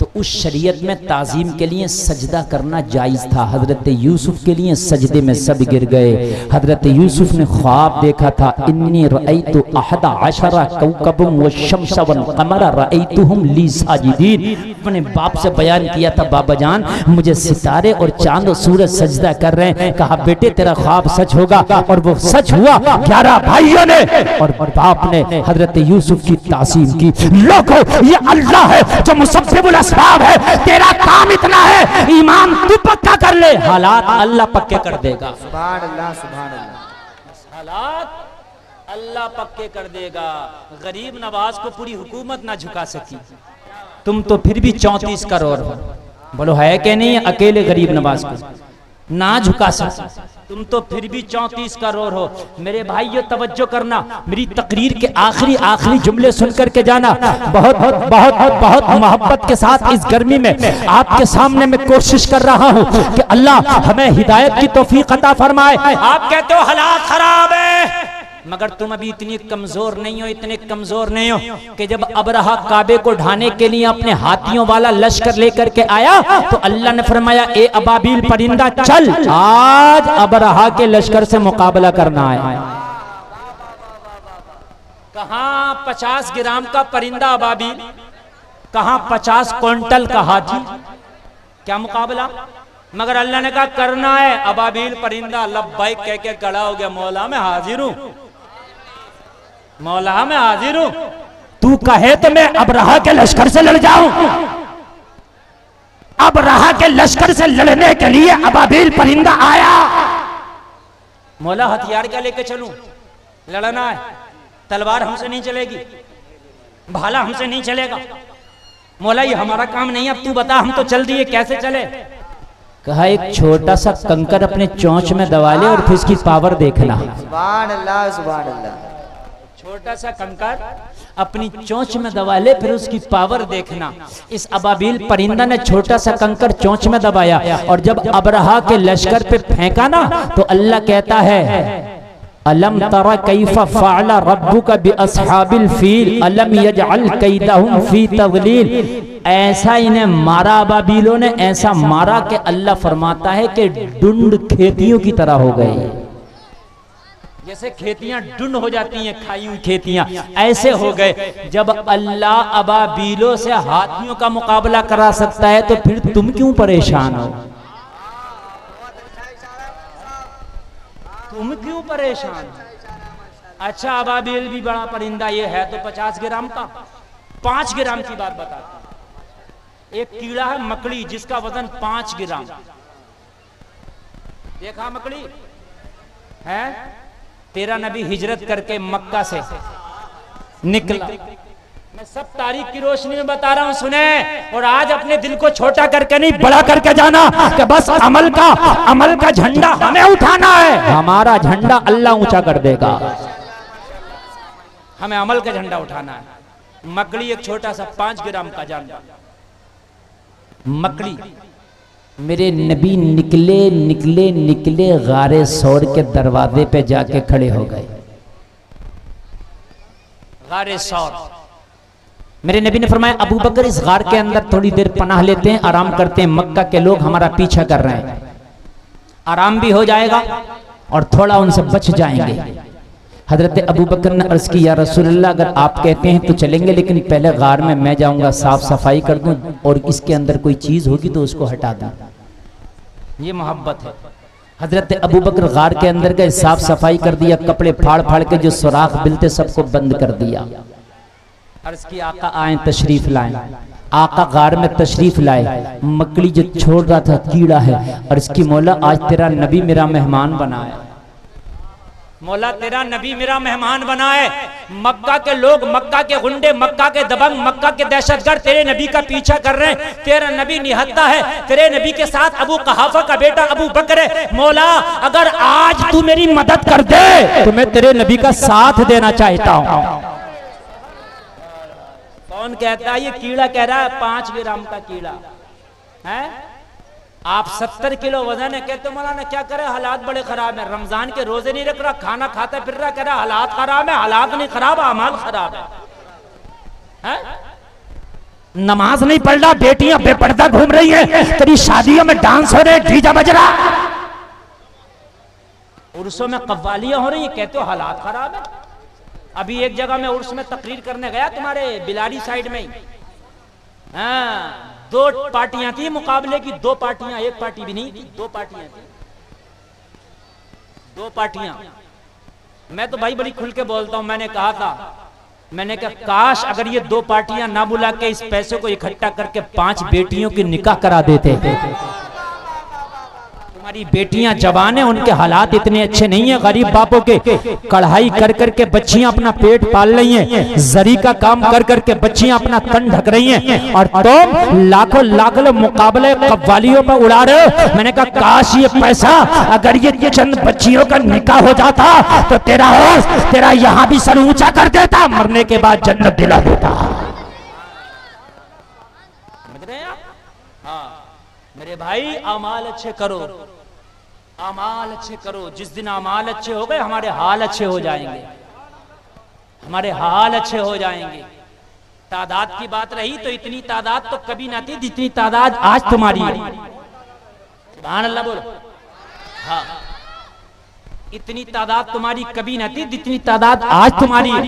[SPEAKER 1] तो उस शरीयत में ताज़ीम के लिए सजदा करना जायज़ था। हजरत यूसुफ के लिए सजदे में सब गिर गए। हजरत यूसुफ ने ख्वाब देखा था, इन्नी रअयतु अहदा अशरा कौकबम व शम्स वल क़मर रअयतुहुम ली साजिदीन। अपने बाप से बयान किया था बाबा जान मुझे सितारे और चांद और सूरज सजदा कर रहे हैं। कहा बेटे तेरा ख्वाब सच होगा, और वो सच हुआ। 11 भाइयों ने और बाप ने हजरत यूसुफ की ताज़ीम की। लोगों ये अल्लाह है जो मुसब्बिबुल असबाब है, तेरा काम इतना है ईमान तू पक्का कर ले, हालात अल्लाह पक्के कर देगा।
[SPEAKER 2] सुभान अल्लाह, सुभान अल्लाह।
[SPEAKER 1] हालात अल्लाह पक्के कर देगा। गरीब नवाज को पूरी हुकूमत ना झुका सकी, तुम तो फिर भी 34 करोड़ हो। बोलो है कि नहीं? अकेले गरीब नवाज को ना झुका सका, तुम तो फिर भी 34 करोड़ हो। मेरे भाइयों तवज्जो करना, मेरी तकरीर के आखिरी जुमले सुन करके जाना। बहुत बहुत बहुत मोहब्बत के साथ इस गर्मी में आपके सामने मैं कोशिश कर रहा हूँ कि अल्लाह हमें हिदायत की तौफीक अता फरमाए। आप कहते हो हालात खराब है, मगर तुम अभी इतनी कमजोर नहीं हो, इतने कमजोर नहीं हो कि जब अबरहा काबे को ढाने के लिए अपने हाथियों वाला लश्कर लेकर के आया तो अल्लाह ने फरमाया ए अबाबिल परिंदा चल, आज अबरहा के लश्कर से मुकाबला करना है। कहां 50 ग्राम का परिंदा अबाबिल, कहां 50 क्विंटल का हाथी, क्या मुकाबला? मगर अल्लाह ने कहा करना है। अबाबिल परिंदा लब्बैक कह के खड़ा हो गया, मौला मैं हाजिर हूं, मौला मैं हाजिर हूं, तू कहे तो मैं अबरहा के लश्कर से लड़ जाऊं। अबरहा के लश्कर से लड़ने के लिए अबाबिल परिंदा आया। मौला हथियार क्या लेके चलूं? लड़ना है, तलवार हमसे नहीं चलेगी, भाला हमसे नहीं चलेगा। मौला ये हमारा काम नहीं, अब तू बता, हम तो चल दिए, कैसे चले? कहा एक छोटा सा कंकर अपने चोंच में दबा ले और फिर इसकी पावर देखना।
[SPEAKER 2] सुभान अल्लाह, सुभान अल्लाह।
[SPEAKER 1] छोटा सा कंकर अपनी चोंच में दबा ले, फिर उसकी पावर देखना। इस अबाबिल परिंदा ने छोटा सा कंकर चोंच में दबाया और जब अबरहा के लश्कर पे फेंका ना तो अल्लाह कहता है अलम तरा कैफा फ़अला रब्बुका बिअस्हाबिल फील अलम यजअल कैदहुम फी तज़लील। ऐसा इन्हें मारा अबाबिलों ने, ऐसा मारा कि अल्लाह फरमाता है कि डुंड खेतियों की तरह हो गए। जैसे खेतियां डुंड हो जाती हैं, खाई हुई खेतियां, ऐसे हो गए। जब अल्लाह अबाबिलों से हाथियों का मुकाबला करा सकता है तो फिर तुम क्यों परेशान हो? तुम क्यों परेशान? अच्छा अबाबिल भी बड़ा परिंदा, ये है तो 50 ग्राम का। 5 ग्राम की बात बताते। एक कीड़ा है मकड़ी जिसका वजन 5 ग्राम। देखा मकड़ी है? तेरा नबी हिजरत करके मक्का से निकला। मैं सब तारीख की रोशनी में बता रहा हूं, सुने। और आज अपने दिल को छोटा करके नहीं, बड़ा करके जाना कि बस अमल का झंडा हमें उठाना है। हमारा झंडा अल्लाह ऊंचा कर देगा, हमें अमल का झंडा उठाना है। मकड़ी एक छोटा सा 5 ग्राम का जानवर, मकड़ी। मेरे नबी निकले गारे सौर के दरवाजे पे जाके खड़े हो गए। गारे सौर, मेरे नबी ने फरमाया अबू बकर इस गार के अंदर थोड़ी देर पनाह लेते हैं, आराम करते हैं। मक्का के लोग हमारा पीछा कर रहे हैं, आराम भी हो जाएगा और थोड़ा उनसे बच जाएंगे। हजरत अबू बकर ने अर्ज की या रसूलल्लाह अगर आप कहते हैं तो चलेंगे, लेकिन पहले गार में मैं जाऊंगा, साफ सफाई कर दूं और इसके अंदर कोई चीज होगी तो उसको हटा दूं। ये मोहब्बत है। हजरत अबू बकर गार के अंदर गए, साफ सफाई कर दिया, कपड़े फाड़ फाड़ के जो सुराख बिलते सबको बंद कर दिया। अर्ज की आका आए तशरीफ लाएं। आका गार में तशरीफ लाए, मकड़ी जो छोड़ रहा था कीड़ा है, और इसकी मौला आज तेरा नबी मेरा मेहमान बना है। मौला तेरा नबी मेरा मेहमान बना है। मक्का के लोग, मक्का के गुंडे, मक्का के दबंग, मक्का के दहशतगर्द तेरे नबी का पीछा कर रहे हैं। तेरा नबी निहत्ता है। तेरे नबी के साथ अबू कहाफा का बेटा अबू बकर है। मौला अगर आज तू मेरी मदद कर दे तो मैं तेरे नबी का साथ देना चाहता हूं। कौन कहता है? ये कीड़ा कह रहा है 5 ग्राम का कीड़ा है। आप 70 किलो वजन है, कहते मौलाना क्या करे, हालात बड़े खराब है, रमजान के रोजे नहीं रख रहा, खाना खाता फिर रहा, कह रहा हालात खराब है। हालात नहीं खराब, अमाल खराब है? नमाज नहीं पढ़ रहा, बेटियां बेपर्दा घूम रही है, तेरी शादियों में डांस हो रहे, डीजे बज रहा, उर्सों में कव्वालियां हो रही है, कहते हो हालात खराब है। अभी एक जगह मैं उर्स में तकरीर करने गया, तुम्हारे बिलारी साइड में ही। हाँ, 2 पार्टियां थी मुकाबले की, 2 पार्टियां, एक पार्टी भी नहीं थी, 2 पार्टियां थी, 2 पार्टियां। मैं तो भाई बड़ी खुल के बोलता हूं, मैंने कहा था, मैंने कहा काश अगर ये 2 पार्टियां ना बुला के इस पैसे को इकट्ठा करके 5 बेटियों की निकाह करा देते। हमारी बेटियां जवान है, उनके हालात इतने अच्छे नहीं है, गरीब बापों के कढ़ाई कर करके बच्चियां अपना पेट पाल रही हैं, जरी का काम कर करके बच्चियां अपना तन ढक रही हैं, और तुम लाखों लाखों मुकाबले कव्वालियों में उड़ा रहे हो। मैंने कहा काश ये पैसा अगर ये चंद बच्चियों का निकाह हो जाता तो तेरा यहाँ भी सर ऊंचा कर देता, मरने के बाद जन्नत दिला देता। समझ रहे हैं आप? हाँ मेरे भाई, अमाल अच्छे करो, अमाल अच्छे करो। जिस दिन अमाल अच्छे हो गए हमारे हाल अच्छे हो जाएंगे, हमारे हाल अच्छे हो जाएंगे। तादाद की बात रही तो इतनी तादाद तो कभी ना थी जितनी तादाद आज तुम्हारी है। सुभान अल्लाह बोलो। हाँ, इतनी तादाद तुम्हारी कभी ना थी जितनी तादाद आज तुम्हारी है।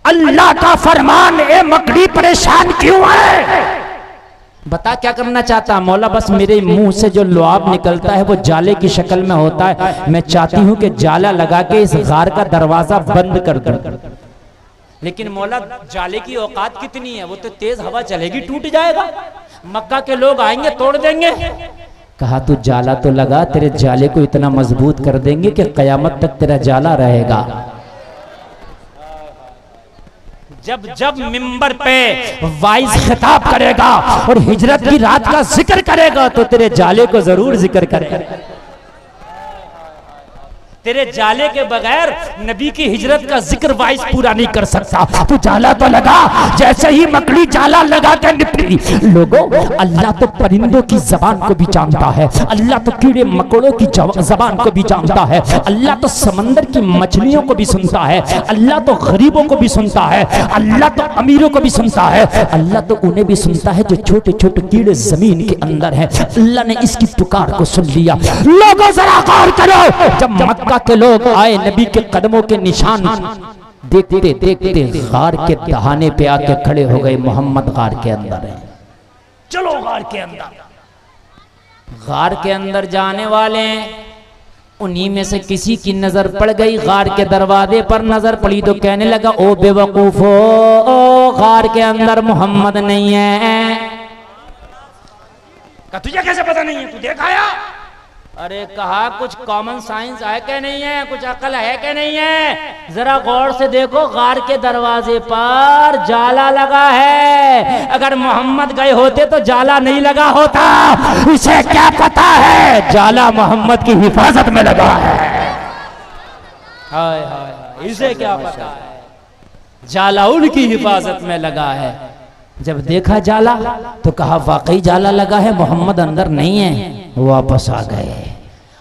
[SPEAKER 1] अल्लाह का फरमान, ए मकड़ी परेशान क्यों है? बता क्या करना चाहता? मौला बस मेरे मुंह से जो लुआब निकलता है वो जाले की शक्ल में होता है। मैं चाहती हूँ कि जाला लगा के इस गार का दरवाजा बंद कर दूं। लेकिन मौला जाले की औकात कितनी है? वो तो तेज हवा चलेगी टूट जाएगा, मक्का के लोग आएंगे तोड़ देंगे। कहा तू जाला तो लगा, तेरे जाले को इतना मजबूत कर देंगे कि कयामत तक तेरा जाला रहेगा। जब जब मिंबर पे वाइज खिताब करेगा और हिजरत की रात का जिक्र करेगा तो तेरे जाले को जरूर जिक्र करेगा। तेरे जाले के बगैर नबी की हिजरत का जिक्र वाइस पूरा नहीं कर सकता। तू जाला तो लगा। जैसे ही मकड़ी जाला लगा के निपटी, लोगों अल्लाह तो परिंदों की जबान को भी जानता है, अल्लाह तो कीड़े मकोड़ों की जबान को भी जानता है, अल्लाह तो समंदर की मछलियों को भी सुनता है, अल्लाह तो गरीबों को भी सुनता है, अल्लाह तो अमीरों को भी सुनता है, अल्लाह तो उन्हें भी सुनता है जो छोटे छोटे कीड़े जमीन के अंदर है। अल्लाह ने इसकी पुकार को सुन लिया। लोगों जरा गौर करो, जब मक्का के लोग आए नबी के कदमों के निशान देखते देखते गार के दहाने पे आके खड़े हो गए। मोहम्मद गार के अंदर है, चलो गार के अंदर। गार के अंदर जाने वाले उन्हीं में से किसी की नजर पड़ गई, गार के दरवाजे पर नजर पड़ी तो कहने लगा, ओ बेवकूफो, गार के अंदर मोहम्मद नहीं है। का तुझे कैसे पता नहीं है? तू देख आया? अरे कहा कुछ कॉमन साइंस है क्या नहीं है, कुछ अकल है क्या नहीं है? जरा गौर से देखो, गार के दरवाजे पर जाला लगा है। अगर मोहम्मद गए होते तो जाला नहीं लगा होता। इसे क्या पता है जाला मोहम्मद की हिफाजत में लगा है। हाय हाय, इसे क्या पता है जाला उनकी हिफाजत में लगा है। जब देखा जाला तो कहा वाकई जाला लगा है, मोहम्मद अंदर नहीं है। वापस आ गए।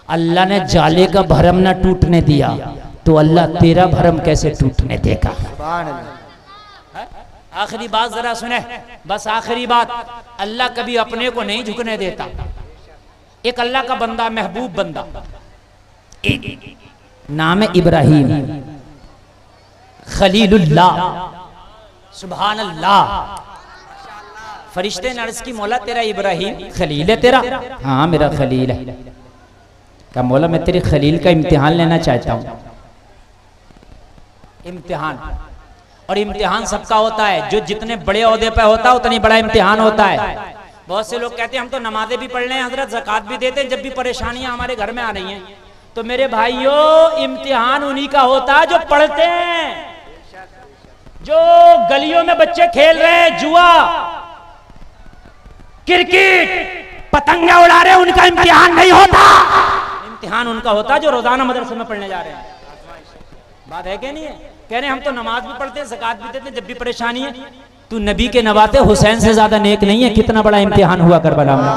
[SPEAKER 1] अल्लाह ने जाले का भरम न टूटने दिया तो अल्लाह तेरा भरम कैसे टूटने देगा? आखिरी बात जरा सुने, बस आखिरी बात। अल्लाह कभी अपने को नहीं झुकने देता। एक अल्लाह का बंदा, महबूब बंदा, एक नाम है इब्राहिम खलीलुल्लाह। सुभान अल्लाह। फरिश्ते ने अर्ज की, मौला तेरा इब्राहिम खलील है तेरा? हाँ मेरा खलील है। क्या मौला मैं तेरे खलील का इम्तिहान लेना चाहता हूँ। इम्तिहान? और इम्तिहान सबका होता है, जो जितने बड़े ओहदे पे होता है उतनी बड़ा इम्तिहान होता है। बहुत से लोग कहते हैं हम तो नमाजें भी पढ़ रहे हैं हजरत, ज़कात भी देते हैं, जब भी परेशानियां हमारे घर में आ रही हैं। तो मेरे भाइयों, इम्तिहान उन्हीं का होता है जो पढ़ते हैं। जो गलियों में बच्चे खेल रहे हैं जुआ, क्रिकेट, पतंगे उड़ा रहे हैं, उनका इम्तिहान नहीं होता। इम्तिहान उनका होता है जो रोजाना मदरसे में पढ़ने जा रहे हैं। बात है क्या नहीं है? कह रहे हैं हम तो नमाज भी पढ़ते हैं, ज़कात भी देते हैं, जब भी परेशानी है। तू नबी के नवाते हुसैन से ज्यादा नेक नहीं है। कितना बड़ा इम्तिहान हुआ करबला में।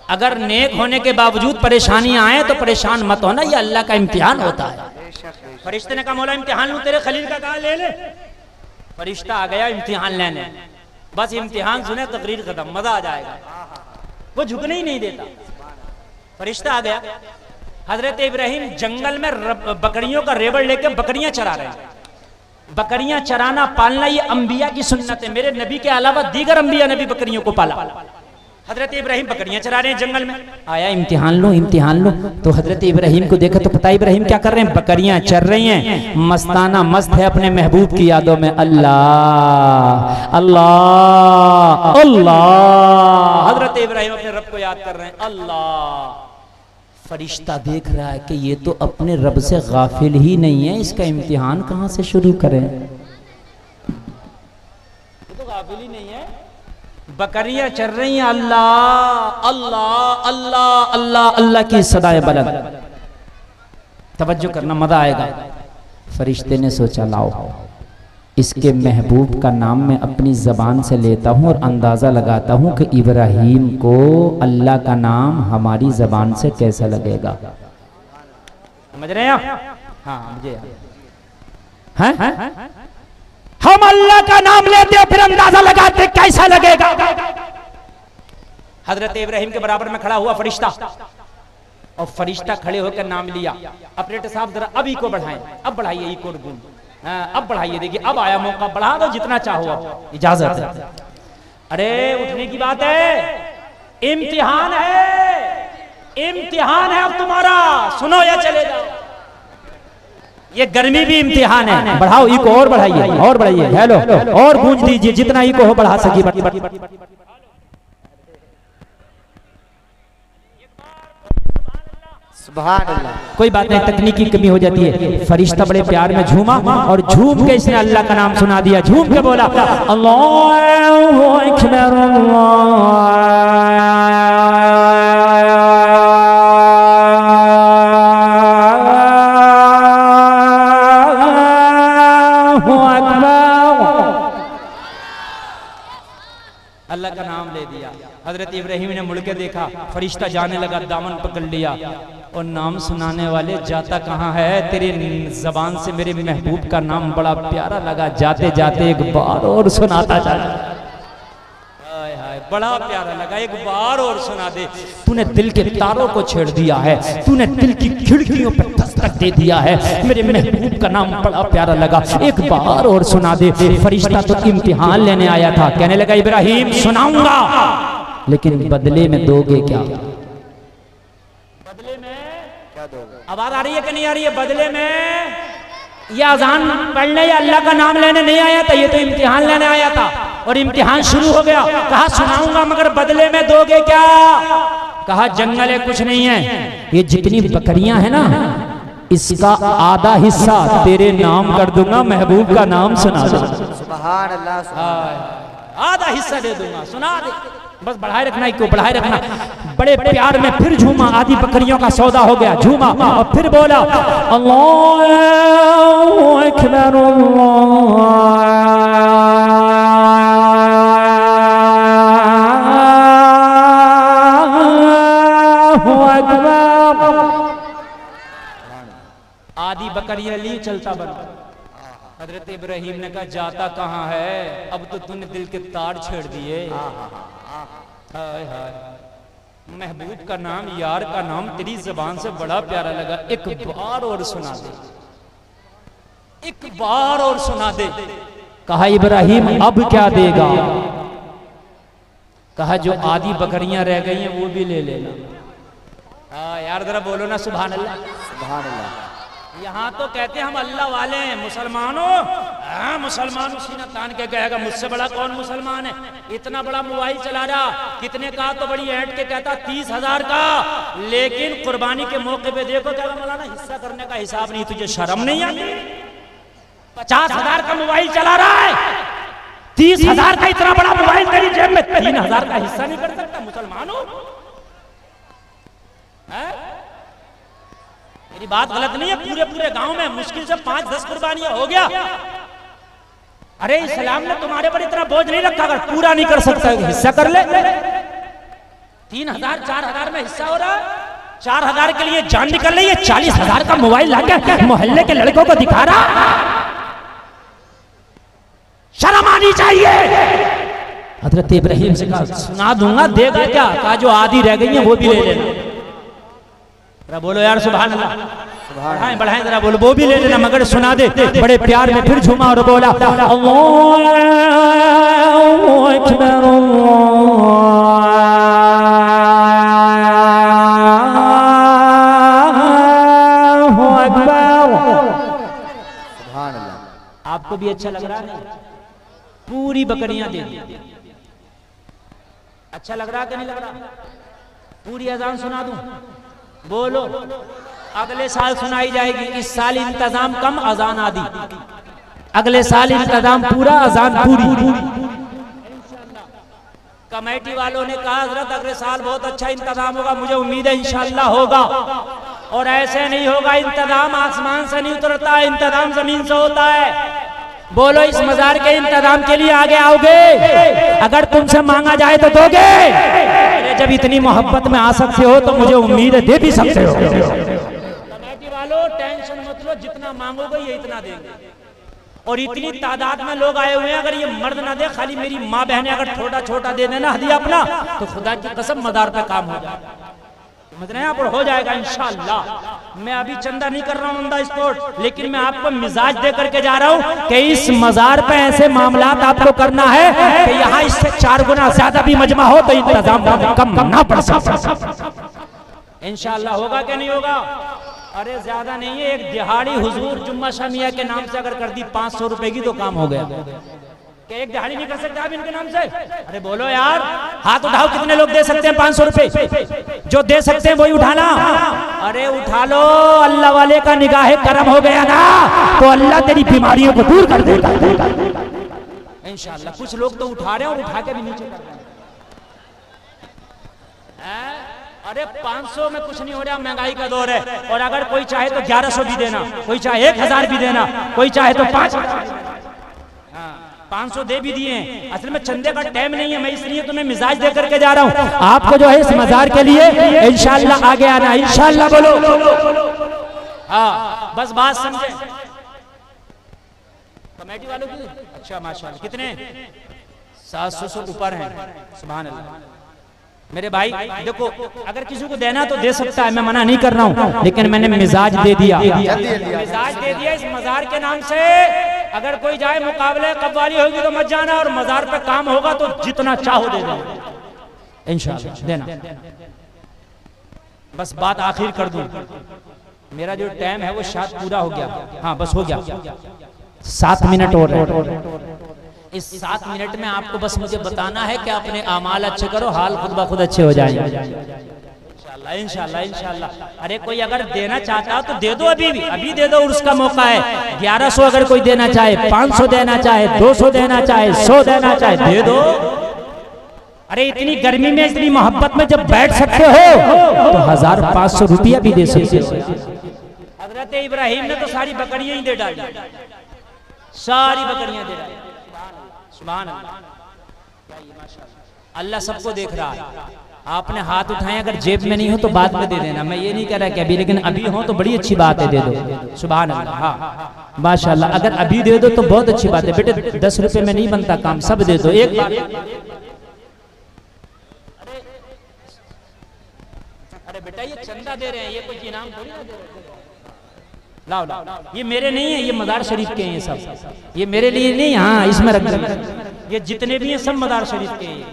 [SPEAKER 1] अगर नेक होने के बावजूद परेशानियां आए तो परेशान मत होना, ये अल्लाह का इम्तिहान होता है। फरिश्ते ने कहा मौला इम्तिहान लूं तेरे खलील का, कहा ले ले। फरिश्ता आ गया इम्तिहान लेने, बस इम्तिहान सुने तकरीर खत्म, मजा आ जाएगा। वो झुकने ही नहीं देता। फरिश्ता आ गया, हजरत इब्राहिम जंगल में बकरियों का रेवड़ लेके बकरियां चरा रहे हैं। बकरियां चराना पालना ये अंबिया की सुन्नत है। मेरे नबी के अलावा दीगर अंबिया ने भी बकरियों को पाला। हजरत इब्राहिम बकरियां चरा रहे हैं जंगल में। आया इम्तिहान लो इम्तिहान लो। तो हजरत इब्राहिम को देखा तो पता इब्राहिम क्या कर रहे हैं? बकरियां चर रही हैं, मस्ताना मस्त है अपने महबूब की यादों में। अल्लाह अल्लाह अल्लाह, हजरत इब्राहिम अपने रब को याद कर रहे हैं। अल्लाह। फरिश्ता देख रहा है कि ये तो अपने रब से गाफिल ही नहीं है, इसका इम्तिहान कहां से शुरू करें? ये तो गाफिल ही नहीं है। बकरियां चल रही हैं, अल्लाह अल्लाह अल्लाह अल्लाह अल्लाह की सदाएं बुलंद। तवज्जो करना, मजा आएगा। फरिश्ते ने सोचा लाओ इसके महबूब का नाम मैं अपनी ज़बान से लेता हूँ और अंदाज़ा लगाता हूँ कि इब्राहीम को अल्लाह का नाम हमारी ज़बान से कैसा लगेगा। समझ रहे हैं आप? हाँ मुझे हैं? हम अल्लाह का नाम लेते फिर अंदाज़ा लगाते कैसा लगेगा। हजरत इब्राहीम के बराबर में खड़ा हुआ फरिश्ता, और फरिश्ता खड़े होकर नाम लिया। ऑपरेटर साहब जरा अब इको बढ़ाएं, अब बढ़ाइए इको गूंज, अब बढ़ाइए। देखिए अब आया मौका, बढ़ा दो जितना चाहो, अब इजाजत है। अरे उठने की बात है, इम्तिहान है, इम्तिहान है अब तुम्हारा, सुनो या चले जाओ। ये गर्मी भी इम्तिहान है। बढ़ाओ इको और बढ़ाइए और बढ़ाइए, हेलो और गूंज दीजिए, जितना इको हो बढ़ा सकी। कोई बात नहीं, तकनीकी कमी हो जाती है। फरिश्ता बड़े प्यार में झूमा और झूम के इसने अल्लाह का नाम सुना दिया। झूम के बोला अल्लाहु अकबर अल्लाह का नाम ले दिया। हजरत इब्राहीम ने मुड़ के देखा, फरिश्ता जाने लगा, दामन पकड़ लिया और नाम सुनाने वाले जाता कहाँ है? तेरी जबान से मेरे महबूब का नाम बड़ा प्यारा लगा, जाते जाते एक बार और सुनाता जा। बड़ा प्यारा लगा, एक बार और सुना दे। तूने दिल के तारों को छेड़ दिया है, तूने दिल की खिड़कियों पर दस्तक दे दिया है। मेरे महबूब का नाम बड़ा प्यारा लगा, एक बार और सुना दे। फरिश्ता तो इम्तिहान लेने आया था, कहने लगा इब्राहीम सुनाऊंगा, लेकिन बदले में दोगे क्या? बदले में क्या दोगे? आवाज आ रही है कि नहीं आ रही है? बदले में यह अजान पढ़ने या अल्लाह का नाम लेने नहीं आया था, ये तो इम्तिहान लेने आया था। और इम्तिहान शुरू हो गया। कहा सुनाऊंगा मगर बदले में दोगे क्या? कहा जंगल है, कुछ नहीं है, ये जितनी बकरियां हैं ना इसका आधा हिस्सा तेरे नाम कर दूंगा, महबूब का नाम सुना दो।
[SPEAKER 2] सुभान अल्लाह,
[SPEAKER 1] आधा हिस्सा दे दूंगा, सुना दे, बस बढ़ाए रखना, इसको बढ़ाए रखना। बड़े प्यार में फिर झूमा, आधी बकरियों का सौदा हो गया, झूमा और फिर बोला अल्लाहु अकबर अल्लाहु अकबर। आधी बकरियां ली, चलता बना। हजरत इब्राहीम ने कहा जाता कहाँ है? अब तो तूने दिल के तार छेड़ दिए। हाय हाय, महबूब का नाम, यार का नाम तेरी जबान से बड़ा प्यारा लगा, एक बार और सुना दे, एक बार और सुना दे। कहा इब्राहीम अब क्या देगा? कहा जो आधी बकरियां रह गई हैं वो भी ले लेना। यार जरा बोलो ना सुभान अल्लाह।
[SPEAKER 2] सुभान अल्लाह।
[SPEAKER 1] यहाँ तो कहते हैं हम अल्लाह वाले हैं, मुसलमानों हाँ मुसलमान सीना तान के कहेगा मुझसे बड़ा कौन मुसलमान है, इतना बड़ा मोबाइल चला रहा, कितने का, तो बड़ी ऐंठ के कहता 30,000 का, लेकिन कुर्बानी के मौके पे देखो क्या मौलाना हिस्सा करने का हिसाब नहीं, तुझे शर्म नहीं आती? 50,000 का मोबाइल चला रहा है, 30,000 का इतना बड़ा मोबाइल तेरी जेब में, 3,000 का हिस्सा नहीं कर सकता? मुसलमानों, मेरी बात गलत नहीं है? पूरे गांव में मुश्किल से 5-10 कुर्बानियां हो गया। अरे इस्लाम ने तुम्हारे पर इतना बोझ नहीं रखा, अगर पूरा नहीं कर सकता हिस्सा कर ले। 3,000 4,000 में हिस्सा हो रहा है, 4,000 के लिए जान निकल रही है, 40,000 का मोबाइल लाके मोहल्ले के लड़कों को दिखा रहा। शर्म आनी चाहिए। हजरत इब्राहिम से कहा सुना दूंगा, देगा क्या? कहा जो आधी रह गई है वो भी ले लेना। बोलो यार सुभान अल्लाह, बढ़ाएं बढ़ाएं जरा, बोलो वो भी ले लेना मगर सुना दे। बड़े प्यार में फिर झूमा और बोला अल्लाहु अकबर अल्लाहु अकबर।
[SPEAKER 2] सुभान अल्लाह।
[SPEAKER 1] आपको भी अच्छा लग रहा है? पूरी बकरियां दे दी, अच्छा लग रहा कि नहीं लग रहा? पूरी अजान सुना दूं? बोलो, अगले साल सुनाई जाएगी। इस साल इंतजाम कम, अजान आदि। अगले साल इंतजाम पूरा, अजान पूरी। कमेटी वालों ने कहा हजरत अगले साल बहुत अच्छा इंतजाम होगा, मुझे उम्मीद है इंशाअल्लाह होगा। और ऐसे नहीं होगा, इंतजाम आसमान से नहीं उतरता है, इंतजाम जमीन से होता है। बोलो इस मजार के इंतजाम के लिए आगे आओगे? अगर तुमसे मांगा जाए तो दोगे? जब इतनी मोहब्बत में आ सकते हो तो मुझे उम्मीद है दे भी सकते हो। कमेटी वालों टेंशन मत लो, जितना मांगोगे ये इतना देंगे। और इतनी तादाद में लोग आए हुए हैं, अगर ये मर्द ना दे, खाली मेरी माँ बहनें अगर छोटा छोटा दे देना हदिया अपना, तो खुदा की कसम मदार पे काम हो जाएगा। समझ रहे हैं आप? और हो जाएगा इंशाअल्लाह। मैं अभी चंदा नहीं कर रहा हूं ऑन द स्पॉट, लेकिन मैं आपको मिजाज दे करके जा रहा हूं कि इस मजार पे ऐसे मामलात आपको करना है कि यहाँ इससे 4 गुना ज्यादा भी मजमा हो तो इंतजाम कम ना पड़ सकता। इंशाअल्लाह होगा क्या नहीं होगा? अरे ज्यादा नहीं है, एक दिहाड़ी हुजूर जुम्मा शामिया के नाम से अगर कर दी 500 रुपए की तो काम हो गया। क्या एक दिहाड़ी नहीं कर सकते आप इनके नाम से? अरे बोलो यार, हाथ उठाओ, कितने लोग दे सकते हैं 500 रुपए? जो दे सकते हैं वही उठाना। अरे उठा लो, अल्लाह वाले का निगाहे करम हो गया ना तो अल्लाह तेरी बीमारियों को दूर कर देगा इंशाअल्लाह। कुछ लोग तो उठा रहे हैं और उठा के भी नीचे कर रहे हैं। अरे 500 में कुछ नहीं हो रहा, महंगाई का दौर है। और अगर कोई चाहे तो 1100 भी देना, कोई चाहे 1000 भी देना, कोई चाहे तो 500 दे भी दिए। असल में चंदे का टाइम नहीं है, मैं इसलिए तुम्हें मिजाज दे करके जा रहा हूँ। आपको जो है इस मजार के लिए इंशाअल्लाह आगे आना, इंशाअल्लाह बोलो। हाँ बस बात समझे। कमेटी वालों की अच्छा माशाअल्लाह कितने 700 से ऊपर हैं। सुभान अल्लाह। मेरे भाई देखो, अगर किसी को देना तो दे सकता है, मैं मना नहीं कर रहा हूँ, लेकिन मैंने मिजाज दे दिया, मिजाज दे दिया इस मजार के नाम से। अगर कोई जाए मुकाबले कव्वाली होगी तो मत जाना, और मजार पे काम होगा तो जितना चाहो दे देना इंशाअल्लाह देना। बस बात आखिर कर दूं, मेरा जो टाइम है वो शायद पूरा हो गया। हाँ बस हो गया, 7 मिनट और है। इस 7 मिनट में आपको बस मुझे बताना है कि अपने अमाल अच्छे करो, हाल खुद ब खुद अच्छे हो जाएंगे इंशाअल्लाह इंशाअल्लाह इंशाअल्लाह। अरे कोई अगर देना चाहता हो तो दे दो, अभी दे दो, उसका मौका है। 1100 अगर कोई देना चाहे, 500 देना चाहे, 200 देना चाहे, 100 देना चाहे, दे दो। अरे इतनी गर्मी में इतनी मोहब्बत में जब बैठ सकते हो तो 1500 रुपया भी दे सकते हो। हजरत इब्राहिम ने तो सारी बकरियां ही दे डाली, सारी बकरियां दे डाली। सुभान अल्लाह, अल्लाह सबको देख रहा है। आपने हाथ उठाए, अगर जेब में नहीं हो तो बाद में दे देना, मैं ये नहीं कह रहा कि अभी, लेकिन अभी हो तो बड़ी अच्छी बात है, दे दो। सुभान अल्लाह। हाँ माशाअल्लाह, अगर अभी दे दो तो बहुत अच्छी बात है। बेटे 10 रुपए में नहीं बनता काम, सब दे दो एक बार। अरे बेटा ये चंदा दे रहे हैं, ये कुछ इनाम थोड़ी ना दे रहे हैं। लाओ लाओ, ये मेरे नहीं है, ये मदार शरीफ के हैं ये सब, ये मेरे लिए नहीं। हाँ इसमें रख दो, ये जितने भी हैं सब मदार शरीफ के हैं।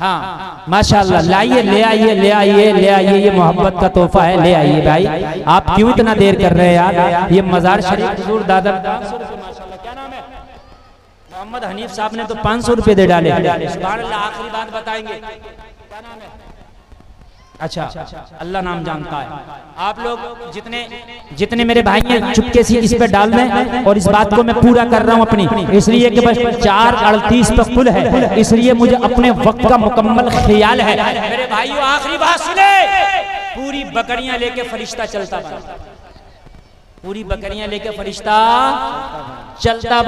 [SPEAKER 1] हाँ माशाअल्लाह, लाइए, ले आइए, ले आइए, ले आइए, ये मोहब्बत का तोहफा है, ले आइए भाई। आप क्यों इतना देर कर रहे हैं यार? ये मजार शरीफ हुजूर दादा, क्या नाम है? मोहम्मद हनीफ साहब ने तो 500 रुपए दे डाले। सुभान अल्लाह। आखिरी बात बताएंगे, क्या नाम है? अच्छा, अल्लाह नाम जानता है। आप लोग जितने मेरे भाई हैं चुपके से इस पे डाल दें, और इस बात को मैं पूरा कर रहा हूं अपनी, इसलिए कि बस 4:38 पे खुल है, इसलिए मुझे अपने वक्त का मुकम्मल ख्याल है। मेरे भाइयों आखिरी बात सुने, पूरी बकरियां लेके फरिश्ता चलता बना, पूरी बकरियां लेके फरिश्ता चलता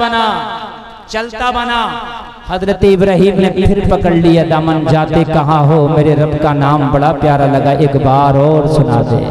[SPEAKER 1] बना। हजरत इब्राहिम ने फिर पकड़ लिया दामन, जाते कहाँ हो मेरे रब का नाम बड़ा प्यारा लगा, एक बार और सुना दे।